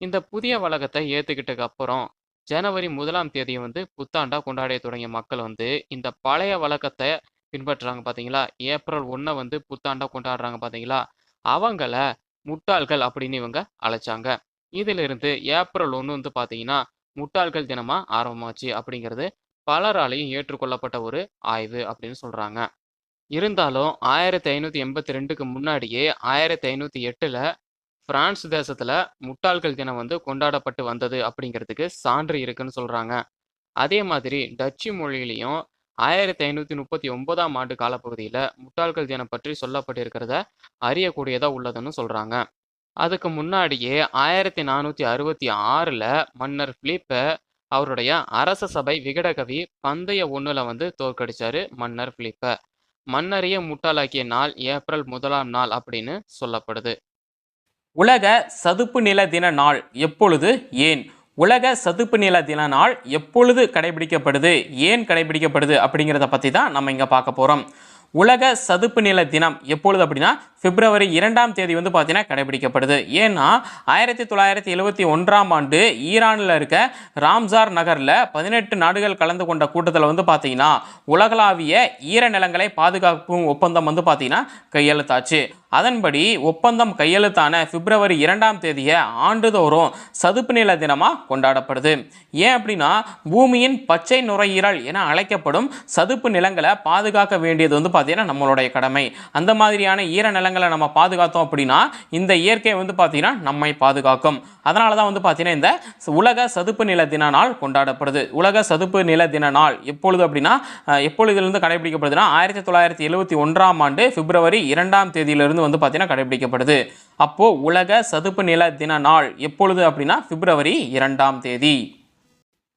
இந்த புதிய வழக்கத்தை ஏற்றுக்கிட்டதுக்கு அப்புறம் ஜனவரி 1ஆம் தேதியை வந்து புத்தாண்டாக கொண்டாட தொடங்கிய மக்கள் வந்து இந்த பழைய வழக்கத்தை பின்பற்றுறாங்க பார்த்தீங்களா, ஏப்ரல் 1 வந்து புத்தாண்டாக கொண்டாடுறாங்க பார்த்தீங்களா, அவங்கள முட்டாள்கள் அப்படின்னு இவங்க அழைச்சாங்க. இதிலிருந்து ஏப்ரல் 1 வந்து பார்த்தீங்கன்னா முட்டாள்கள் தினமாக ஆரம்பமாச்சு அப்படிங்கிறது பலராலையும் ஏற்றுக்கொள்ளப்பட்ட ஒரு ஆய்வு அப்படின்னு சொல்கிறாங்க. இருந்தாலும் 1582க்கு முன்னாடியே 1508ல் பிரான்ஸ் தேசத்தில் முட்டாள்கள் தினம் வந்து கொண்டாடப்பட்டு வந்தது அப்படிங்கிறதுக்கு சான்று இருக்குன்னு சொல்கிறாங்க. அதே மாதிரி டச்சு மொழியிலையும் 1539ஆம் ஆண்டு காலப்பகுதியில் முட்டாள்கள் தினம் பற்றி சொல்லப்பட்டிருக்கிறத அறியக்கூடியதாக உள்ளதுன்னு சொல்கிறாங்க. அதுக்கு முன்னாடியே 1466ல் மன்னர் பிலிப்பை அவருடைய அரச சபை விகடகவி பந்தய ஒன்றில் வந்து தோற்கடிச்சாரு மன்னர் பிலிப்பை. மன்னரையே முட்டாளாக்கிய நாள் ஏப்ரல் 1ஆம் நாள் அப்படின்னு சொல்லப்படுது. உலக சதுப்பு நில தின நாள் எப்பொழுது, ஏன்? உலக சதுப்பு நில தின நாள் எப்பொழுது கடைபிடிக்கப்படுது, ஏன் கடைபிடிக்கப்படுது அப்படிங்கிறத பற்றி தான் நம்ம இங்கே பார்க்க போகிறோம். உலக சதுப்பு நில தினம் எப்பொழுது அப்படின்னா பிப்ரவரி 2ஆம் தேதி வந்து பார்த்தீங்கன்னா கடைபிடிக்கப்படுது. ஏன்னா 1971ஆம் ஆண்டு ஈரானில் இருக்க ராம்சார் நகரில் 18 நாடுகள் கலந்து கொண்ட கூட்டத்தில் வந்து பார்த்தீங்கன்னா உலகளாவிய ஈரநிலங்களை பாதுகாக்கும் ஒப்பந்தம் வந்து பார்த்தீங்கன்னா கையெழுத்தாச்சு. அதன்படி ஒப்பந்தம் கையெழுத்தான பிப்ரவரி 2ஆம் தேதியை ஆண்டுதோறும் சதுப்பு நில தினமாக கொண்டாடப்படுது. ஏன் அப்படின்னா பூமியின் பச்சை நுரையீரல் என அழைக்கப்படும் சதுப்பு நிலங்களை பாதுகாக்க வேண்டியது வந்து பார்த்தீங்கன்னா நம்மளுடைய கடமை. அந்த மாதிரியான ஈரநிலங்களை நம்ம பாதுகாத்தோம் அப்படின்னா இந்த இயற்கை வந்து பார்த்தீங்கன்னா நம்மை பாதுகாக்கும். அதனால தான் வந்து பார்த்தீங்கன்னா இந்த உலக சதுப்பு நில தின நாள் கொண்டாடப்படுது. உலக சதுப்பு நில தின நாள் எப்பொழுது அப்படின்னா எப்பொழுதிலிருந்து கடைபிடிக்கப்படுதுன்னா 1971ஆம் ஆண்டு பிப்ரவரி 2ஆம் தேதியிலிருந்து வந்து பார்த்தீங்கன்னா கடைபிடிக்கப்படுது. அப்போ உலக சதுப்பு நில தின நாள் எப்பொழுது அப்படின்னா பிப்ரவரி 2ஆம் தேதி.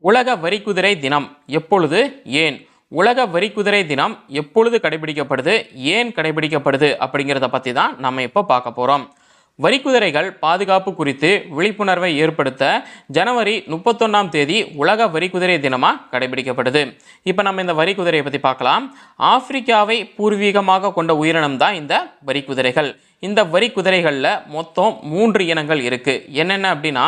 உலக வரிக்குதிரை தினம் எப்பொழுது, ஏன்? உலக வரிக்குதிரை தினம் எப்பொழுது கடைபிடிக்கப்படுது, ஏன் கடைபிடிக்கப்படுது அப்படிங்கிறத பற்றி தான் நம்ம இப்போ பார்க்க போகிறோம். வரிக்குதிரைகள் பாதுகாப்பு குறித்து விழிப்புணர்வை ஏற்படுத்த ஜனவரி 31ஆம் தேதி உலக வரிக்குதிரை தினமாக கடைபிடிக்கப்படுது. இப்போ நம்ம இந்த வரிக்குதிரையை பற்றி பார்க்கலாம். ஆப்பிரிக்காவை பூர்வீகமாக கொண்ட உயிரினம் தான் இந்த வரிக்குதிரைகள். இந்த வரிக்குதிரைகளில் மொத்தம் 3 இனங்கள் இருக்குது. என்னென்ன அப்படின்னா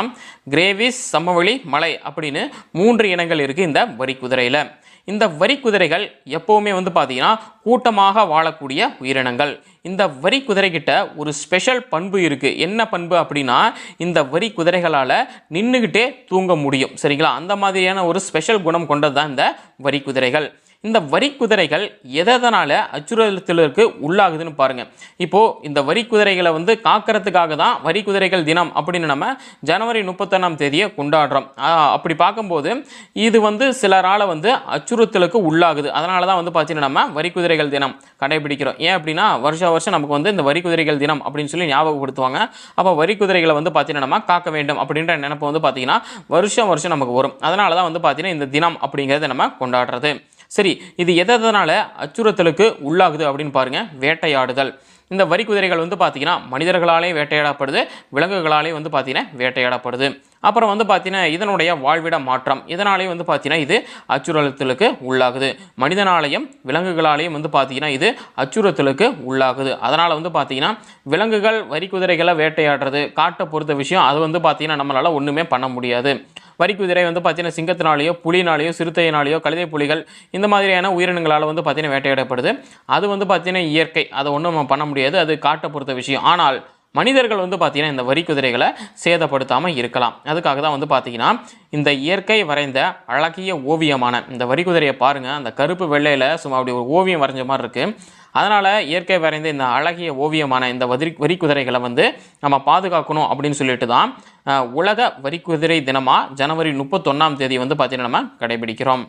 கிரேவிஸ், சமவெளி, மலை அப்படின்னு 3 இனங்கள் இருக்குது இந்த வரிக்குதிரையில். இந்த வரிக்குதிரைகள் எப்போவுமே வந்து பார்த்தீங்கன்னா கூட்டமாக வாழக்கூடிய உயிரினங்கள். இந்த வரிக்குதிரைகிட்ட ஒரு ஸ்பெஷல் பண்பு இருக்குது. என்ன பண்பு அப்படின்னா இந்த வரிக்குதிரைகளால் நின்றுக்கிட்டே தூங்க முடியும். சரிங்களா? அந்த மாதிரியான ஒரு ஸ்பெஷல் குணம் கொண்டது தான் இந்த வரிக்குதிரைகள். இந்த வரிக்குதிரைகள் எதனால் அச்சுறுத்தலுக்கு உள்ளாகுதுன்னு பாருங்கள். இப்போது இந்த வரிக்குதிரைகளை வந்து காக்கிறதுக்காக தான் வரிக்குதிரைகள் தினம் அப்படின்னு நம்ம ஜனவரி 31ஆம் தேதியை கொண்டாடுறோம். அப்படி பார்க்கும்போது இது வந்து சிலரால் வந்து அச்சுறுத்தலுக்கு உள்ளாகுது. அதனால தான் வந்து பார்த்தீங்கன்னா நம்ம வரிக்குதிரைகள் தினம் கடைபிடிக்கிறோம். ஏன் அப்படின்னா வருஷம் நமக்கு வந்து இந்த வரிக்குதிரைகள் தினம் அப்படின்னு சொல்லி ஞாபகப்படுத்துவாங்க. அப்போ வரிக்குதிரைகளை வந்து பார்த்தீங்கன்னா நம்ம காக்க வேண்டும் அப்படின்ற நினைப்பு வந்து பார்த்தீங்கன்னா வருஷம் நமக்கு வரும். அதனால தான் வந்து பார்த்தீங்கன்னா இந்த தினம் அப்படிங்கிறத நம்ம கொண்டாடுறது. சரி, இது எதனால அச்சுறுத்தலுக்கு உள்ளாகுது அப்படின்னு பாருங்க. வேட்டையாடுதல். இந்த வரிக்குதிரைகள் வந்து பார்த்தீங்கன்னா மனிதர்களாலே வேட்டையாடப்படுது, விலங்குகளாலே வந்து பார்த்தீங்கன்னா வேட்டையாடப்படுது. அப்புறம் வந்து பார்த்தீங்கன்னா இதனுடைய வாழ்விட மாற்றம், இதனாலேயும் வந்து பார்த்தீங்கன்னா இது அச்சுறுத்தலுக்கு உள்ளாகுது. மனிதனாலையும் விலங்குகளாலேயும் வந்து பார்த்தீங்கன்னா இது அச்சுறுத்தலுக்கு உள்ளாகுது. அதனால் வந்து பார்த்தீங்கன்னா விலங்குகள் வரிக்குதிரைகளை வேட்டையாடுறது காட்டை பொறுத்த விஷயம். அது வந்து பார்த்தீங்கன்னா நம்மளால் ஒன்றுமே பண்ண முடியாது. வரிக்குதிரை வந்து பார்த்தீங்கன்னா சிங்கத்தினாலேயோ, புலினாலேயோ, சிறுத்தையினாலேயோ, கழுதை புலிகள் இந்த மாதிரியான உயிரினங்களால் வந்து பார்த்தீங்கன்னா வேட்டையாடப்படுது. அது வந்து பார்த்தீங்கன்னா இயற்கை, அதை ஒன்றும் நம்ம பண்ண முடியாது. அது காட்டை பொறுத்த விஷயம். ஆனால் மனிதர்கள் வந்து பார்த்தீங்கன்னா இந்த வரிக்குதிரைகளை சேதப்படுத்தாமல் இருக்கலாம். அதுக்காக தான் வந்து பார்த்தீங்கன்னா இந்த இயற்கை வரைந்த அழகிய ஓவியமான இந்த வரிக்குதிரையை பாருங்கள். அந்த கருப்பு வெள்ளையில் சும்மா அப்படி ஒரு ஓவியம் வரைஞ்ச மாதிரி இருக்குது. அதனால் இயற்கை வரைந்த இந்த அழகிய ஓவியமான இந்த வரிக்குதிரைகளை வந்து நம்ம பாதுகாக்கணும் அப்படின்னு சொல்லிட்டு தான் உலக வரிக்குதிரை தினமாக ஜனவரி 31ஆம் தேதி வந்து பார்த்தீங்கன்னா நம்ம கடைபிடிக்கிறோம்.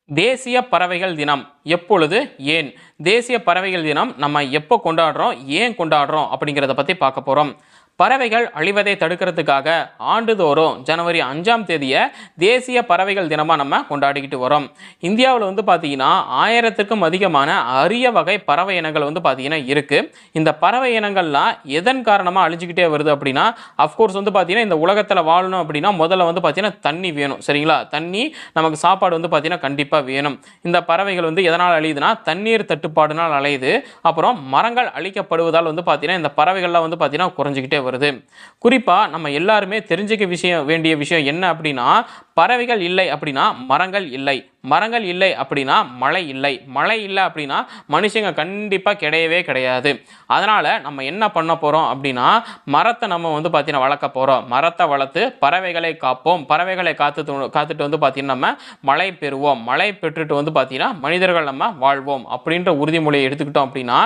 தேசிய பறவைகள் தினம் எப்பொழுது, ஏன்? தேசிய பறவைகள் தினம் நம்ம எப்போ கொண்டாடுறோம், ஏன் கொண்டாடுறோம் அப்படிங்கிறத பற்றி பார்க்க போகிறோம். பறவைகள் அழிவதை தடுக்கிறதுக்காக ஆண்டுதோறும் ஜனவரி 5ஆம் தேதியை தேசிய பறவைகள் தினமாக நம்ம கொண்டாடிக்கிட்டு வரோம். இந்தியாவில் வந்து பார்த்தீங்கன்னா 1000க்கும் அதிகமான அரிய வகை பறவை இனங்கள் வந்து பார்த்தீங்கன்னா இருக்குது. இந்த பறவை இனங்கள்லாம் எதன் காரணமாக அழிஞ்சிக்கிட்டே வருது அப்படின்னா அஃப்கோர்ஸ் வந்து பார்த்தீங்கன்னா இந்த உலகத்தில் வாழணும் அப்படின்னா முதல்ல வந்து பார்த்தீங்கன்னா தண்ணி வேணும். சரிங்களா? தண்ணி நமக்கு சாப்பாடு வந்து பார்த்தீங்கன்னா கண்டிப்பாக வேணும். இந்த பறவைகள் வந்து எதனால் அழியுதுன்னா தண்ணீர் தட்டுப்பாடுனால் அலையுது. அப்புறம் மரங்கள் அழிக்கப்படுவதால் வந்து பார்த்தீங்கன்னா இந்த பறவைகள்லாம் வந்து பார்த்தீங்கன்னா குறைஞ்சிக்கிட்டே வருது. குறிப்பாக நம்ம எல்லாருமே தெரிஞ்சுக்க வேண்டிய விஷயம் என்ன அப்படின்னா பறவைகள் இல்லை அப்படின்னா மரங்கள் இல்லை, மரங்கள் இல்லை அப்படின்னா மழை இல்லை, மழை இல்லை அப்படின்னா மனுஷங்க கண்டிப்பாக கிடையவே கிடையாது. அதனால் நம்ம என்ன பண்ண போகிறோம் அப்படின்னா மரத்தை நம்ம வந்து பார்த்தீங்கன்னா வளர்க்க போகிறோம். மரத்தை வளர்த்து பறவைகளை காப்போம். பறவைகளை காத்துட்டு வந்து பார்த்தீங்கன்னா நம்ம மழை பெறுவோம். மழை பெற்றுட்டு வந்து பார்த்தீங்கன்னா மனிதர்கள் நம்ம வாழ்வோம் அப்படின்ற உறுதிமொழியை எடுத்துக்கிட்டோம் அப்படின்னா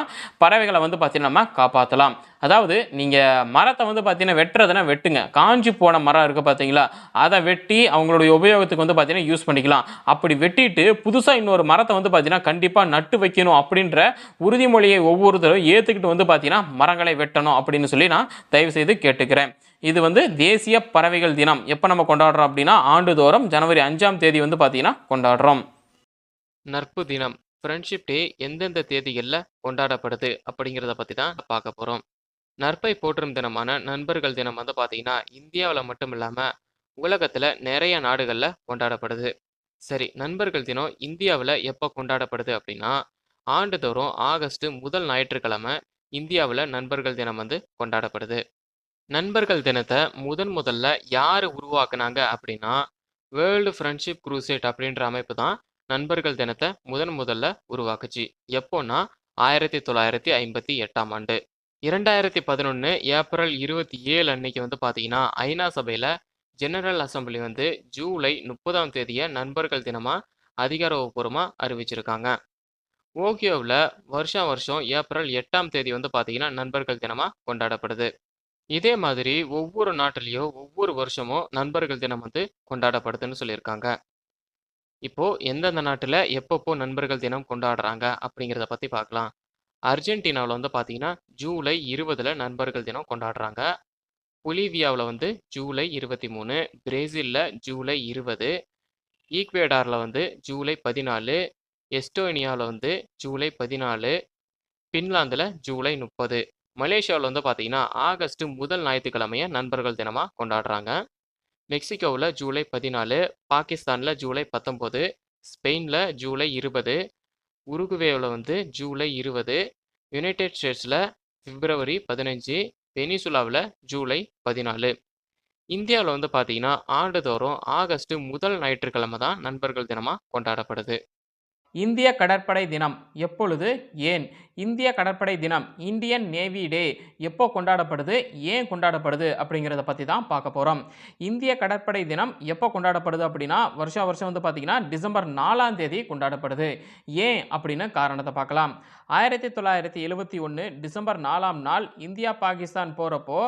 பறவைகளை வந்து பார்த்தீங்கன்னா நம்ம காப்பாற்றலாம். அதாவது நீங்கள் மரத்தை வந்து பார்த்தீங்கன்னா வெட்டுறதுனா வெட்டுங்க. காஞ்சி போன மரம் இருக்குது பார்த்தீங்களா, அதை வெட்டி அவங்களுடைய உபயோகத்துக்கு வந்து பார்த்தீங்கன்னா யூஸ் பண்ணிக்கலாம். அப்படி வெட்டிட்டு புதுசாக இன்னொரு மரத்தை வந்து பார்த்தீங்கன்னா கண்டிப்பாக நட்டு வைக்கணும் அப்படின்ற உறுதிமொழியை ஒவ்வொருத்தரும் ஏற்றுக்கிட்டு வந்து பார்த்தீங்கன்னா மரங்களை வெட்டணும் அப்படின்னு சொல்லி நான் தயவு செய்து கேட்டுக்கிறேன். இது வந்து தேசிய பறவைகள் தினம் எப்போ நம்ம கொண்டாடுறோம் அப்படின்னா ஆண்டுதோறும் ஜனவரி 5ஆம் தேதி வந்து பார்த்தீங்கன்னா கொண்டாடுறோம். நட்பு தினம் ஃப்ரெண்ட்ஷிப் டே எந்தெந்த தேதிகளில் கொண்டாடப்படுது அப்படிங்கிறத பற்றி தான் பார்க்க போகிறோம். நட்பை போற்றும் தினமான நண்பர்கள் தினம் வந்து பார்த்தீங்கன்னா இந்தியாவில் மட்டும் இல்லாமல் உலகத்தில் நிறைய நாடுகளில் கொண்டாடப்படுது. சரி, நண்பர்கள் தினம் இந்தியாவில் எப்போ கொண்டாடப்படுது அப்படின்னா ஆண்டுதோறும் ஆகஸ்ட் முதல் ஞாயிற்றுக்கிழமை இந்தியாவில் நண்பர்கள் தினம் வந்து கொண்டாடப்படுது. நண்பர்கள் தினத்தை முதல்ல யார் உருவாக்குனாங்க அப்படின்னா வேர்ல்டு ஃப்ரெண்ட்ஷிப் குரூசேட் அப்படின்ற அமைப்பு தான் நண்பர்கள் தினத்தை முதல்ல உருவாக்குச்சு. எப்போன்னா 1958ஆம் ஆண்டு. 2011 ஏப்ரல் 27 அன்னைக்கு வந்து பார்த்தீங்கன்னா ஐநா சபையில் ஜெனரல் அசெம்பிளி வந்து ஜூலை 30ஆம் தேதியை நண்பர்கள் தினமாக அதிகாரப்பூர்வமாக அறிவிச்சிருக்காங்க. ஓகியோவில் வருஷம் ஏப்ரல் 8ஆம் தேதி வந்து பார்த்தீங்கன்னா நண்பர்கள் தினமாக கொண்டாடப்படுது. இதே மாதிரி ஒவ்வொரு நாட்டிலையும் ஒவ்வொரு வருஷமும் நண்பர்கள் தினம் வந்து கொண்டாடப்படுதுன்னு சொல்லியிருக்காங்க. இப்போ எந்தெந்த நாட்டில் எப்பப்போ நண்பர்கள் தினம் கொண்டாடுறாங்க அப்படிங்கிறத பற்றி பார்க்கலாம். அர்ஜென்டினாவில் வந்து பார்த்தீங்கன்னா ஜூலை 20 நண்பர்கள் தினம் கொண்டாடுறாங்க. பொலிவியாவில் வந்து ஜூலை 23, பிரேசிலில் ஜூலை 20, ஈக்வேடாரில் வந்து ஜூலை 14, எஸ்டோனியாவில் வந்து ஜூலை 14, பின்லாந்தில் ஜூலை 30, மலேசியாவில் வந்து பார்த்தீங்கன்னா ஆகஸ்ட் முதல் ஞாயிற்றுக்கிழமையை நண்பர்கள் தினமாக கொண்டாடுறாங்க. மெக்சிகோவில் ஜூலை 14, பாகிஸ்தானில் ஜூலை 19, ஸ்பெயினில் ஜூலை 20, உருகுவேவில் வந்து ஜூலை 20, யுனைடெட் ஸ்டேட்ஸில் பிப்ரவரி 15, வெனிசுலாவில் ஜூலை 14. இந்தியாவில் வந்து பார்த்தீங்கன்னா ஆண்டுதோறும் ஆகஸ்ட் முதல் ஞாயிற்றுக்கிழமை தான் நண்பர்கள் தினமாக கொண்டாடப்படுது. இந்திய கடற்படை தினம் எப்பொழுது, ஏன்? இந்திய கடற்படை தினம் இந்தியன் நேவி டே எப்போ கொண்டாடப்படுது, ஏன் கொண்டாடப்படுது அப்படிங்கிறத பற்றி தான் பார்க்க போகிறோம். இந்திய கடற்படை தினம் எப்போ கொண்டாடப்படுது அப்படின்னா வருஷம் வந்து பார்த்திங்கன்னா டிசம்பர் 4ஆம் தேதி கொண்டாடப்படுது. ஏன் அப்படின்னு காரணத்தை பார்க்கலாம். 1971 டிசம்பர் 4ஆம் நாள் இந்தியா பாகிஸ்தான் போகிறப்போ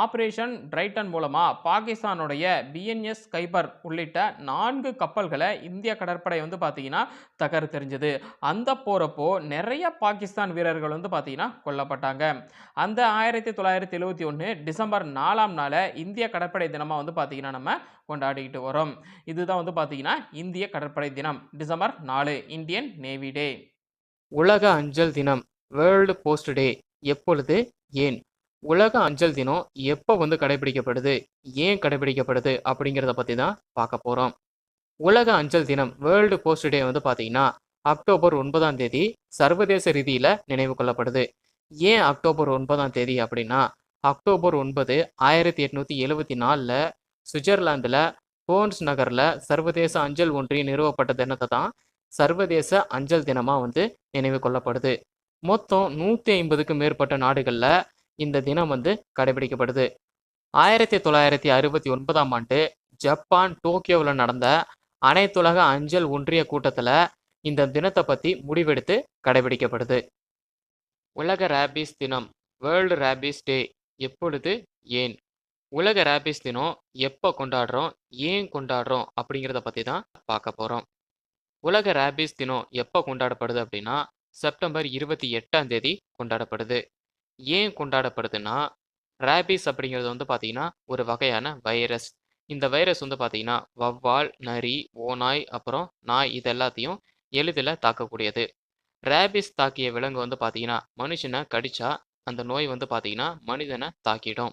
ஆப்ரேஷன் ட்ரைட்டன் மூலமாக பாகிஸ்தானுடைய பிஎன்எஸ் கைபர் உள்ளிட்ட 4 கப்பல்களை இந்திய கடற்படை வந்து பார்த்திங்கன்னா தெரிஞ்சது. அந்த போறப்போ நிறைய பாகிஸ்தான் வீரர்கள் வந்து பார்த்தீங்கன்னா கொல்லப்பட்டாங்க. அந்த 1971 டிசம்பர் 4ஆம் நாளை இந்திய கடற்படை தினமாக வந்து பார்த்தீங்கன்னா நம்ம கொண்டாடிக்கிட்டு வரோம். இதுதான் வந்து பார்த்தீங்கன்னா இந்திய கடற்படை தினம் டிசம்பர் 4 இந்தியன் நேவி டே. உலக அஞ்சல் தினம் வேர்ல்டு போஸ்ட் டே எப்பொழுது, ஏன்? உலக அஞ்சல் தினம் எப்போ வந்து கடைபிடிக்கப்படுது, ஏன் கடைபிடிக்கப்படுது அப்படிங்கிறத பற்றி தான் பார்க்க போகிறோம். உலக அஞ்சல் தினம் வேர்ல்டு போஸ்ட் டே வந்து பார்த்தீங்கன்னா அக்டோபர் 9ஆம் தேதி சர்வதேச ரீதியில் நினைவு கொள்ளப்படுது. ஏன் அக்டோபர் 9ஆம் தேதி அப்படின்னா அக்டோபர் 9 1874 சுவிட்சர்லாந்தில் போன்ஸ் நகரில் சர்வதேச அஞ்சல் ஒன்றியம் நிறுவப்பட்ட தினத்தை தான் சர்வதேச அஞ்சல் தினமாக வந்து நினைவு கொள்ளப்படுது. மொத்தம் 150க்கும் மேற்பட்ட நாடுகளில் இந்த தினம் வந்து கடைபிடிக்கப்படுது. 1969ஆம் ஆண்டு ஜப்பான் டோக்கியோவில் நடந்த அனைத்துலக அஞ்சல் ஒன்றிய கூட்டத்தில் இந்த தினத்தை பற்றி முடிவெடுத்து கடைபிடிக்கப்படுது. உலக ரேபீஸ் தினம் வேர்ல்டு ரேபீஸ் டே எப்பொழுது, ஏன்? உலக ரேபீஸ் தினம் எப்போ கொண்டாடுறோம், ஏன் கொண்டாடுறோம் அப்படிங்கிறத பற்றி தான் பார்க்க போகிறோம். உலக ரேபீஸ் தினம் எப்போ கொண்டாடப்படுது அப்படின்னா செப்டம்பர் 28ஆம் தேதி கொண்டாடப்படுது. ஏன் கொண்டாடப்படுதுன்னா ரேபீஸ் அப்படிங்கிறது வந்து பார்த்தீங்கன்னா ஒரு வகையான வைரஸ். இந்த வைரஸ் வந்து பார்த்தீங்கன்னா வவ்வால், நரி, ஓநாய், அப்புறம் நாய் இது எல்லாத்தையும் எளிதில் தாக்கக்கூடியது. ரேபிஸ் தாக்கிய விலங்கு வந்து பார்த்தீங்கன்னா மனுஷனை கடிச்சா அந்த நோய் வந்து பார்த்தீங்கன்னா மனிதனை தாக்கிடும்.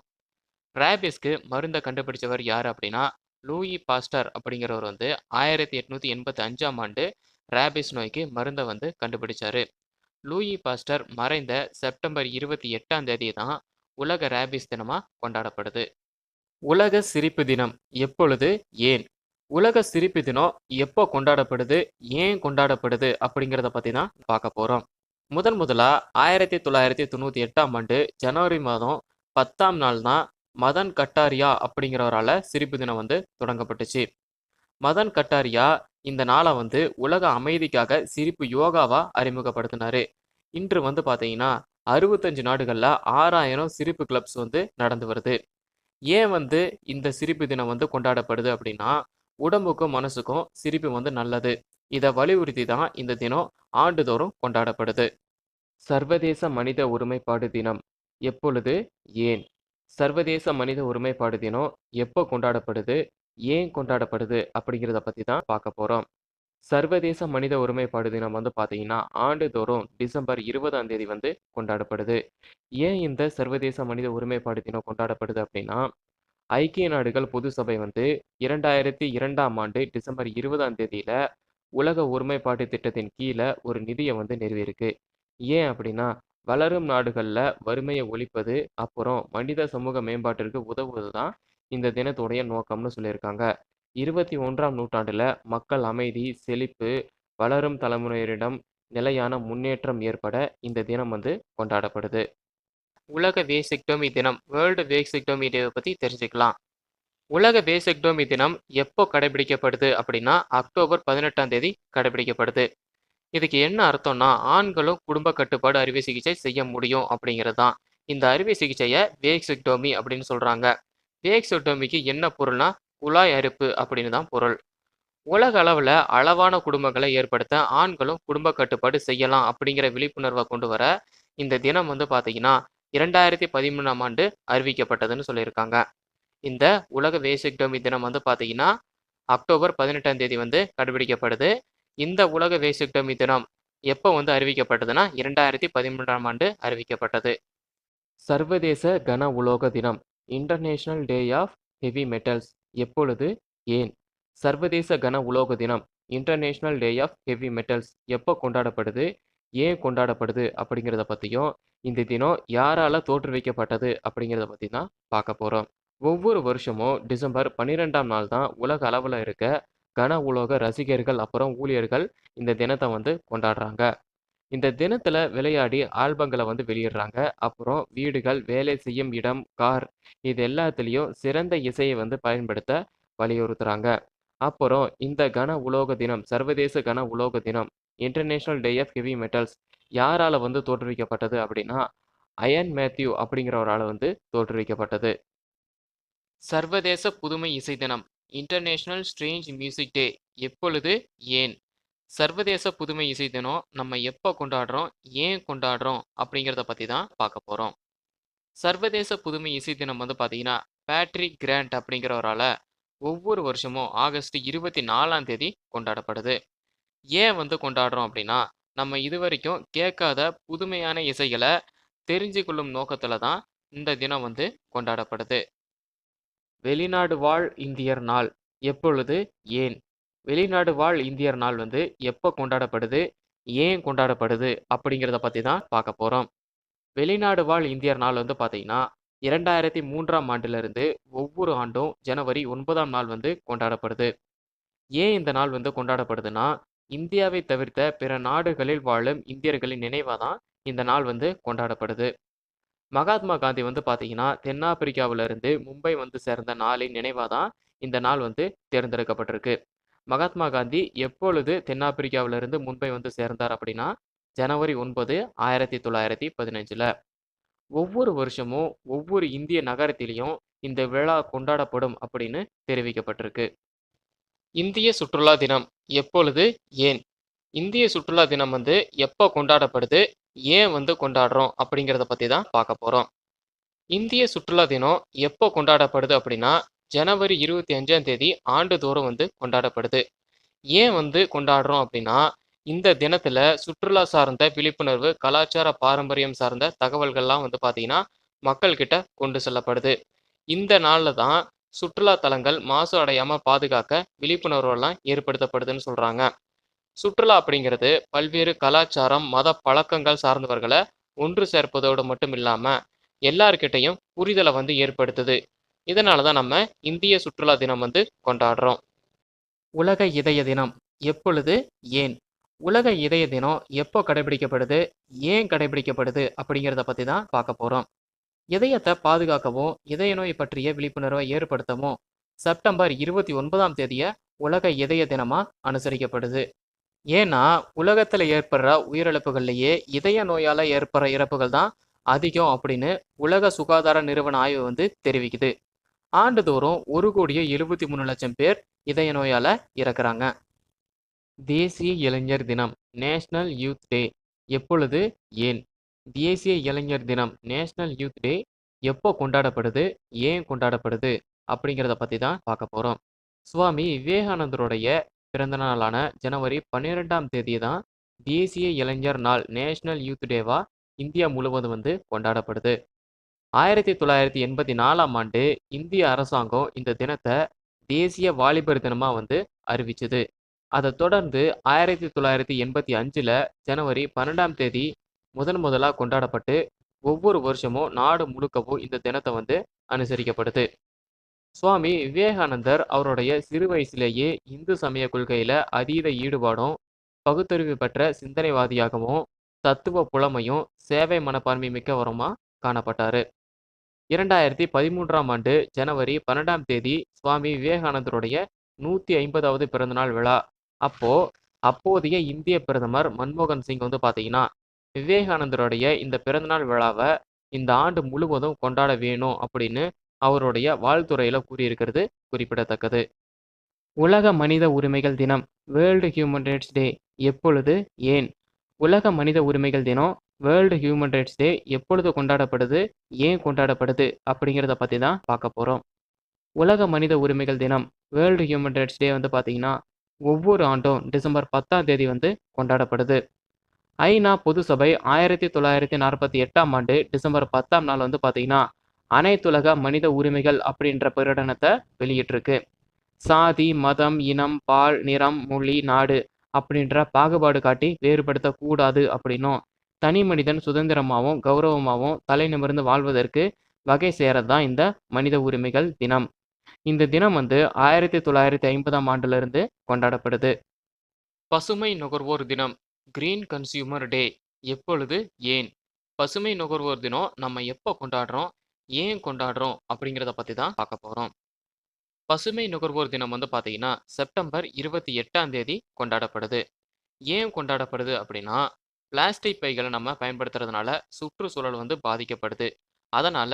ரேபிஸ்க்கு மருந்தை கண்டுபிடிச்சவர் யார் அப்படின்னா லூயி பாஸ்டர் அப்படிங்கிறவர் வந்து 1885ஆம் ஆண்டு ரேபிஸ் நோய்க்கு மருந்தை வந்து கண்டுபிடிச்சாரு. லூயி பாஸ்டர் மறைந்த செப்டம்பர் 28ஆம் தேதி தான் உலக ரேபிஸ் தினமாக கொண்டாடப்படுது. உலக சிரிப்பு தினம் எப்பொழுது, ஏன்? உலக சிரிப்பு தினம் எப்போ கொண்டாடப்படுது, ஏன் கொண்டாடப்படுது அப்படிங்கிறத பத்தி தான் பார்க்க போறோம். முதலா 1998ஆம் ஆண்டு ஜனவரி மாதம் 10ஆம் நாள் தான் மதன் கட்டாரியா அப்படிங்கிறவரால சிரிப்பு தினம் தொடங்கப்பட்டுச்சு. மதன் கட்டாரியா இந்த நாளை உலக அமைதிக்காக சிரிப்பு யோகாவா அறிமுகப்படுத்தினாரு. இன்று பார்த்தீங்கன்னா 65 நாடுகள்ல 6000 சிரிப்பு கிளப்ஸ் நடந்து வருது. ஏன் இந்த சிரிப்பு தினம் கொண்டாடப்படுது அப்படின்னா, உடம்புக்கும் மனசுக்கும் சிரிப்பு நல்லது. இதை வலியுறுத்தி தான் இந்த தினம் ஆண்டுதோறும் கொண்டாடப்படுது. சர்வதேச மனித ஒருமைப்பாடு தினம் எப்பொழுது, ஏன்? சர்வதேச மனித ஒருமைப்பாடு தினம் எப்போ கொண்டாடப்படுது, ஏன் கொண்டாடப்படுது அப்படிங்கிறத பற்றி தான் பார்க்க போகிறோம். சர்வதேச மனித ஒருமைப்பாடு தினம் பார்த்தீங்கன்னா ஆண்டுதோறும் டிசம்பர் 20ஆம் தேதி கொண்டாடப்படுது. ஏன் இந்த சர்வதேச மனித ஒருமைப்பாடு தினம் கொண்டாடப்படுது அப்படின்னா, ஐக்கிய நாடுகள் பொது சபை 2002ஆம் ஆண்டு டிசம்பர் 20ஆம் தேதியில உலக ஒருமைப்பாட்டு திட்டத்தின் கீழே ஒரு நிதியை நிறுவியிருக்கு. ஏன் அப்படின்னா, வளரும் நாடுகள்ல வறுமையை ஒழிப்பது, அப்புறம் மனித சமூக மேம்பாட்டிற்கு உதவுவது தான் இந்த தினத்துடைய நோக்கம்னு சொல்லியிருக்காங்க. 21ஆம் நூற்றாண்டுல மக்கள் அமைதி, செழிப்பு, வளரும் தலைமுறையினரிடம் நிலையான முன்னேற்றம் ஏற்பட இந்த தினம் கொண்டாடப்படுது. உலக வேசெக்டோமி தினம், வேர்ல்டு வேசெக்டோமி டே பத்தி தெரிஞ்சுக்கலாம். உலக வேசெக்டோமி தினம் எப்போ கடைபிடிக்கப்படுது அப்படின்னா, அக்டோபர் 18ஆம் தேதி கடைபிடிக்கப்படுது. இதுக்கு என்ன அர்த்தம்னா, ஆண்களும் குடும்ப கட்டுப்பாடு அறுவை சிகிச்சை செய்ய முடியும் அப்படிங்கிறது தான். இந்த அறுவை சிகிச்சையை வேக்செக்டோமி அப்படின்னு சொல்றாங்க. வேக்செக்டோமிக்கு என்ன பொருள்னா, குழாய் அறுப்பு அப்படின்னு தான் பொருள். உலக அளவில் அளவான குடும்பங்களை ஏற்படுத்த ஆண்களும் குடும்ப கட்டுப்பாடு செய்யலாம் அப்படிங்கிற விழிப்புணர்வை கொண்டு வர இந்த தினம் பார்த்தீங்கன்னா 2013ஆம் ஆண்டு அறிவிக்கப்பட்டதுன்னு சொல்லியிருக்காங்க. இந்த உலக வேசெக்டோமி தினம் பார்த்தீங்கன்னா அக்டோபர் 18ஆம் தேதி கடைபிடிக்கப்படுது. இந்த உலக வேசெக்டோமி தினம் எப்போ அறிவிக்கப்பட்டதுன்னா 2013ஆம் ஆண்டு அறிவிக்கப்பட்டது. சர்வதேச கன உலோக தினம், international day of heavy metals எப்பொழுது, ஏன்? சர்வதேச கன உலோக தினம், international day of heavy metals எப்போ கொண்டாடப்படுது, ஏன் கொண்டாடப்படுது அப்படிங்கிறத பற்றியும், இந்த தினம் யாரால தோற்றுவிக்கப்பட்டது அப்படிங்கிறத பற்றி தான் பார்க்க போகிறோம். ஒவ்வொரு வருஷமும் டிசம்பர் 12ஆம் நாள் தான் உலக அளவில் இருக்க கன உலோக ரசிகர்கள் அப்புறம் ஊழியர்கள் இந்த தினத்தை கொண்டாடுறாங்க. இந்த தினத்துல விளையாடி ஆல்பங்களை வெளியிடுறாங்க. அப்புறம் வீடுகள், வேலை செய்யும் இடம், கார் இது எல்லாத்துலேயும் சிறந்த இசையை பயன்படுத்த வலியுறுத்துறாங்க. அப்புறம் இந்த கன உலோக தினம், சர்வதேச கன உலோக தினம், international day of heavy metals யாரால தோற்றுவிக்கப்பட்டது அப்படின்னா, அயன் மேத்யூ அப்படிங்கிறவரால் தோற்றுவிக்கப்பட்டது. சர்வதேச புதுமை இசை தினம், இன்டர்நேஷனல் ஸ்ட்ரேஞ்ச் மியூசிக் டே எப்பொழுது, ஏன்? சர்வதேச புதுமை இசை தினம் நம்ம எப்போ கொண்டாடுறோம், ஏன் கொண்டாடுறோம் அப்படிங்கிறத பற்றி தான் பார்க்க போகிறோம். சர்வதேச புதுமை இசை தினம் பார்த்தீங்கன்னா பேட்ரிக் கிராண்ட் அப்படிங்கிறவரால் ஒவ்வொரு வருஷமும் ஆகஸ்ட் 24ஆம் தேதி கொண்டாடப்படுது. ஏன் கொண்டாடுறோம் அப்படின்னா, நம்ம இதுவரைக்கும் கேட்காத புதுமையான இசைகளை தெரிஞ்சு கொள்ளும் நோக்கத்தில் தான் இந்த தினம் கொண்டாடப்படுது. வெளிநாடு வாழ் இந்தியர் நாள் எப்பொழுது, ஏன்? வெளிநாடு வாழ் இந்தியர் நாள் எப்போ கொண்டாடப்படுது, ஏன் கொண்டாடப்படுது அப்படிங்கிறத பற்றி தான் பார்க்க போகிறோம். வெளிநாடு வாழ் இந்தியர் நாள் பார்த்தீங்கன்னா 2003ஆம் ஆண்டிலிருந்து ஒவ்வொரு ஆண்டும் ஜனவரி 9ஆம் நாள் கொண்டாடப்படுது. ஏன் இந்த நாள் கொண்டாடப்படுதுன்னா, இந்தியாவை தவிர்த்த பிற நாடுகளில் வாழும் இந்தியர்களின் நினைவாக தான் இந்த நாள் கொண்டாடப்படுது. மகாத்மா காந்தி பார்த்தீங்கன்னா தென்னாப்பிரிக்காவிலிருந்து மும்பை சேர்ந்த நாளின் நினைவாக தான் இந்த நாள் தேர்ந்தெடுக்கப்பட்டிருக்கு. மகாத்மா காந்தி எப்பொழுது தென்னாப்பிரிக்காவிலிருந்து மும்பை சேர்ந்தார் அப்படின்னா, ஜனவரி 9, 1915. ஒவ்வொரு வருஷமும் ஒவ்வொரு இந்திய நகரத்திலையும் இந்த விழா கொண்டாடப்படும் அப்படின்னு தெரிவிக்கப்பட்டிருக்கு. இந்திய சுற்றுலா தினம் எப்பொழுது, ஏன்? இந்திய சுற்றுலா தினம் எப்போ கொண்டாடப்படுது, ஏன் கொண்டாடுறோம் அப்படிங்கிறத பற்றி தான் பார்க்க போகிறோம். இந்திய சுற்றுலா தினம் எப்போ கொண்டாடப்படுது அப்படின்னா, ஜனவரி 25ஆம் தேதி ஆண்டுதோறும் கொண்டாடப்படுது. ஏன் கொண்டாடுறோம் அப்படின்னா, இந்த தினத்துல சுற்றுலா சார்ந்த விழிப்புணர்வு, கலாச்சார பாரம்பரியம் சார்ந்த தகவல்கள்லாம் பார்த்தீங்கன்னா மக்கள்கிட்ட கொண்டு செல்லப்படுது. இந்த நாளில் தான் சுற்றுலா தலங்கள் மாசு அடையாம பாதுகாக்க விழிப்புணர்வெல்லாம் ஏற்படுத்தப்படுதுன்னு சொல்றாங்க. சுற்றுலா அப்படிங்கிறது பல்வேறு கலாச்சாரம், மத பழக்கங்கள் சார்ந்தவர்களை ஒன்று சேர்ப்பதோடு மட்டும் இல்லாம எல்லார்கிட்டையும் புரிதலை ஏற்படுத்துது. இதனால தான் நம்ம இந்திய சுற்றுலா தினம் கொண்டாடுறோம். உலக இதய தினம் எப்பொழுது, ஏன்? உலக இதய தினம் எப்போ கடைபிடிக்கப்படுது, ஏன் கடைபிடிக்கப்படுது அப்படிங்கிறத பத்தி தான் பார்க்க போறோம். இதயத்தை பாதுகாக்கவும், இதய நோய் பற்றிய விழிப்புணர்வை ஏற்படுத்தவும் செப்டம்பர் 29ஆம் தேதிய உலக இதய தினமா அனுசரிக்கப்படுது. ஏன்னா, உலகத்துல ஏற்படுற உயிரிழப்புகள்லயே இதய நோயால ஏற்படுற இறப்புகள் தான் அதிகம் அப்படின்னு உலக சுகாதார நிறுவன ஆய்வு தெரிவிக்குது. ஆண்டுதோறும் 1,73,00,000 பேர் இதய நோயால இறக்குறாங்க. தேசிய இளைஞர் தினம் நேஷனல் யூத் டே எப்பொழுது, ஏன்? தேசிய இளைஞர் தினம் நேஷனல் யூத் டே எப்போ கொண்டாடப்படுது, ஏன் கொண்டாடப்படுது அப்படிங்கிறத பற்றி தான் பார்க்க போகிறோம். சுவாமி விவேகானந்தருடைய பிறந்த நாளான ஜனவரி 12ஆம் தேதி தான் தேசிய இளைஞர் நாள் நேஷனல் யூத் டேவா இந்தியா முழுவதும் கொண்டாடப்படுது. 1984ஆம் ஆண்டு இந்திய அரசாங்கம் இந்த தினத்தை தேசிய வாலிபர் தினமாக அறிவிச்சது. அதைத் தொடர்ந்து 1985ல் ஜனவரி 12ஆம் தேதி முதலாக கொண்டாடப்பட்டு ஒவ்வொரு வருஷமும் நாடு முழுக்கவும் இந்த தினத்தை அனுசரிக்கப்படுது. சுவாமி விவேகானந்தர் அவருடைய சிறு வயசிலேயே இந்து சமய கொள்கையில அதீத ஈடுபாடும், பகுத்தறிவு பெற்ற சிந்தனைவாதியாகவும், தத்துவ புலமையும், சேவை மனப்பான்மை மிக்கவருமா காணப்பட்டாரு. 2013ஆம் ஆண்டு ஜனவரி 12ஆம் தேதி சுவாமி விவேகானந்தருடைய 150வது பிறந்தநாள் விழா. அப்போதைய இந்திய பிரதமர் மன்மோகன் சிங் பார்த்தீங்கன்னா, விவேகானந்தருடைய இந்த பிறந்தநாள் விழாவை இந்த ஆண்டு முழுவதும் கொண்டாட வேணும் அப்படின்னு அவருடைய வாழ்த்துறையில கூறியிருக்கிறது குறிப்பிடத்தக்கது. உலக மனித உரிமைகள் தினம் வேர்ல்டு ஹியூமன் ரைட்ஸ் டே எப்பொழுது, ஏன்? உலக மனித உரிமைகள் தினம் வேர்ல்டு ஹியூமன் ரைட்ஸ் டே எப்பொழுது கொண்டாடப்படுது, ஏன் கொண்டாடப்படுது அப்படிங்கிறத பற்றி தான் பார்க்க போகிறோம். உலக மனித உரிமைகள் தினம் வேர்ல்டு ஹியூமன் ரைட்ஸ் டே பார்த்தீங்கன்னா ஒவ்வொரு ஆண்டும் டிசம்பர் 10ஆம் தேதி கொண்டாடப்படுது. ஐநா பொது சபை 1948ஆம் ஆண்டு டிசம்பர் 10ஆம் நாள் பார்த்தீங்கன்னா அனைத்துலக மனித உரிமைகள் அப்படின்ற பிரகடனத்தை வெளியிட்டிருக்கு. சாதி, மதம், இனம், பால், நிறம், மொழி, நாடு அப்படின்ற பாகுபாடு காட்டி வேறுபடுத்தக்கூடாது அப்படின்னும், தனி மனிதன் சுதந்திரமாகவும் கௌரவமாகவும் தலை நிமிர்ந்து வாழ்வதற்கு வகை சேரதான் இந்த மனித உரிமைகள் தினம். இந்த தினம் 1950ஆம் ஆண்டிலிருந்து கொண்டாடப்படுது. பசுமை நுகர்வோர் தினம் கிரீன் கன்சியூமர் டே எப்பொழுது, ஏன்? பசுமை நுகர்வோர் தினம் நம்ம எப்போ கொண்டாடுறோம், ஏன் கொண்டாடுறோம் அப்படிங்கிறத பற்றி தான் பார்க்க போகிறோம். பசுமை நுகர்வோர் தினம் பார்த்தீங்கன்னா செப்டம்பர் 28ஆம் தேதி கொண்டாடப்படுது. ஏன் கொண்டாடப்படுது அப்படின்னா, பிளாஸ்டிக் பைகளை நம்ம பயன்படுத்துறதுனால சுற்றுச்சூழல் பாதிக்கப்படுது. அதனால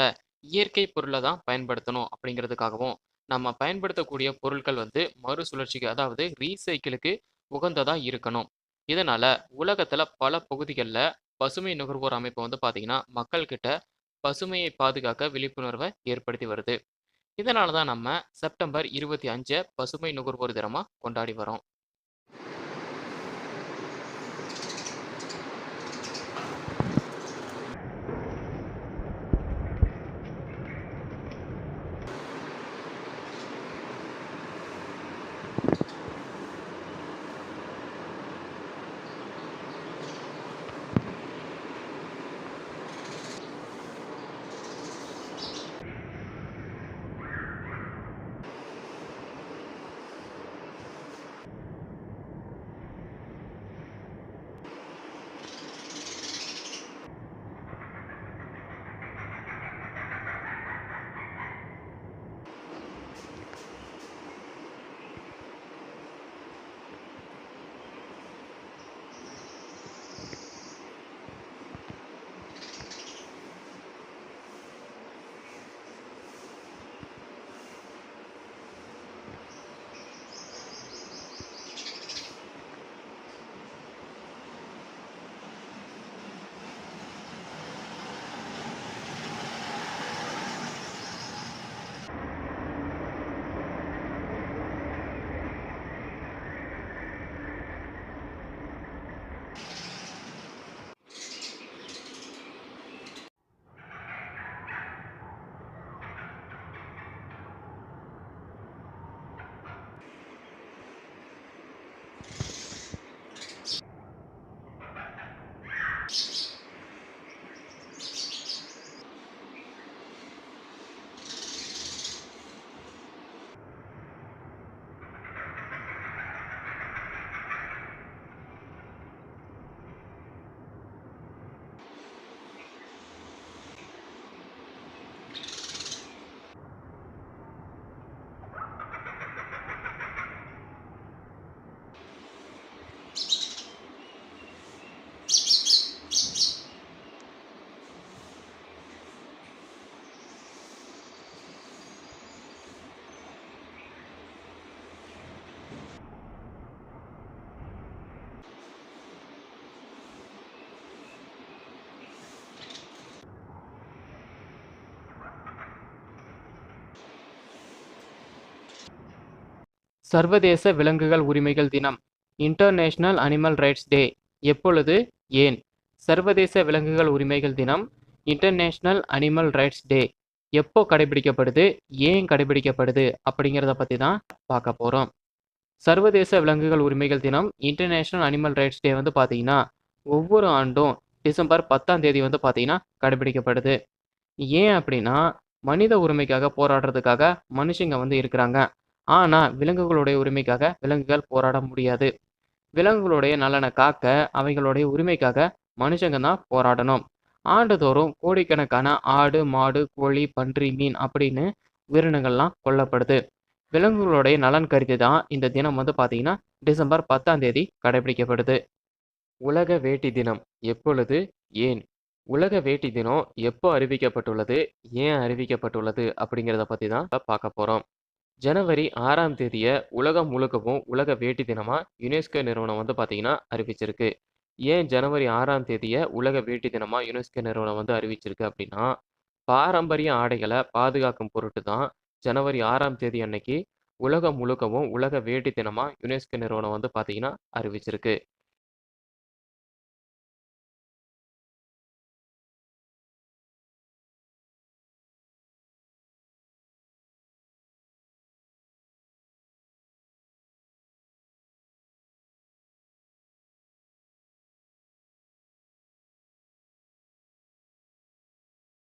இயற்கை பொருளை தான் பயன்படுத்தணும் அப்படிங்கிறதுக்காகவும், நம்ம பயன்படுத்தக்கூடிய பொருட்கள் மறுசுழற்சிக்கு, அதாவது ரீசைக்கிளுக்கு உகந்ததா இருக்கணும். இதனால உலகத்துல பல பகுதிகளில் பசுமை நுகர்வோர் அமைப்பு பார்த்தீங்கன்னா மக்கள் கிட்ட பசுமையை பாதுகாக்க விழிப்புணர்வை ஏற்படுத்தி வருது. இதனால தான் நம்ம செப்டம்பர் 25 பசுமை நுகர்வோர் தினமா கொண்டாடி வரோம். சர்வதேச விலங்குகள் உரிமைகள் தினம் இன்டர்நேஷனல் அனிமல் ரைட்ஸ் டே எப்பொழுது, ஏன்? சர்வதேச விலங்குகள் உரிமைகள் தினம் இன்டர்நேஷனல் அனிமல் ரைட்ஸ் டே எப்போ கடைபிடிக்கப்படுது, ஏன் கடைபிடிக்கப்படுது அப்படிங்கிறத பற்றி தான் பார்க்க போகிறோம். சர்வதேச விலங்குகள் உரிமைகள் தினம் இன்டர்நேஷனல் அனிமல் ரைட்ஸ் டே வந்து பார்த்தீங்கன்னா ஒவ்வொரு ஆண்டும் டிசம்பர் 10ஆம் தேதி வந்து பார்த்தீங்கன்னா கடைபிடிக்கப்படுது. ஏன் அப்படின்னா மனித உரிமைக்காக போராடுறதுக்காக மனுஷங்க வந்து இருக்கிறாங்க. ஆனால் விலங்குகளுடைய உரிமைக்காக விலங்குகள் போராட முடியாது. விலங்குகளுடைய நலனை காக்க அவைகளுடைய உரிமைக்காக மனுஷங்க தான் போராடணும். ஆண்டுதோறும் கோடிக்கணக்கான ஆடு, மாடு, கோழி, பன்றி, மீன் அப்படின்னு உயிரினங்கள்லாம் கொல்லப்படுது. விலங்குகளுடைய நலன் கருதி தான் இந்த தினம் வந்து பார்த்தீங்கன்னா டிசம்பர் 10ஆம் தேதி கடைபிடிக்கப்படுது. உலக வேட்டி தினம் எப்பொழுது, ஏன்? உலக வேட்டி தினம் எப்போ அறிவிக்கப்பட்டுள்ளது, ஏன் அறிவிக்கப்பட்டுள்ளது அப்படிங்கிறத பற்றி தான் பார்க்க போகிறோம். ஜனவரி 6ஆம் தேதியை உலகம் முழுக்கவும் உலக வேட்டி தினமாக யுனெஸ்கோ நிறுவனம் வந்து பார்த்தீங்கன்னா அறிவிச்சிருக்கு. ஏன் ஜனவரி 6ஆம் தேதியை உலக வேட்டி தினமாக யுனெஸ்கோ நிறுவனம் வந்து அறிவிச்சிருக்கு அப்படின்னா, பாரம்பரிய ஆடைகளை பாதுகாக்கும் பொருட்டு தான் ஜனவரி 6ஆம் தேதி அன்னைக்கு உலகம் முழுக்கவும் உலக வேட்டி தினமாக யுனெஸ்கோ நிறுவனம் வந்து பார்த்தீங்கன்னா அறிவிச்சிருக்கு.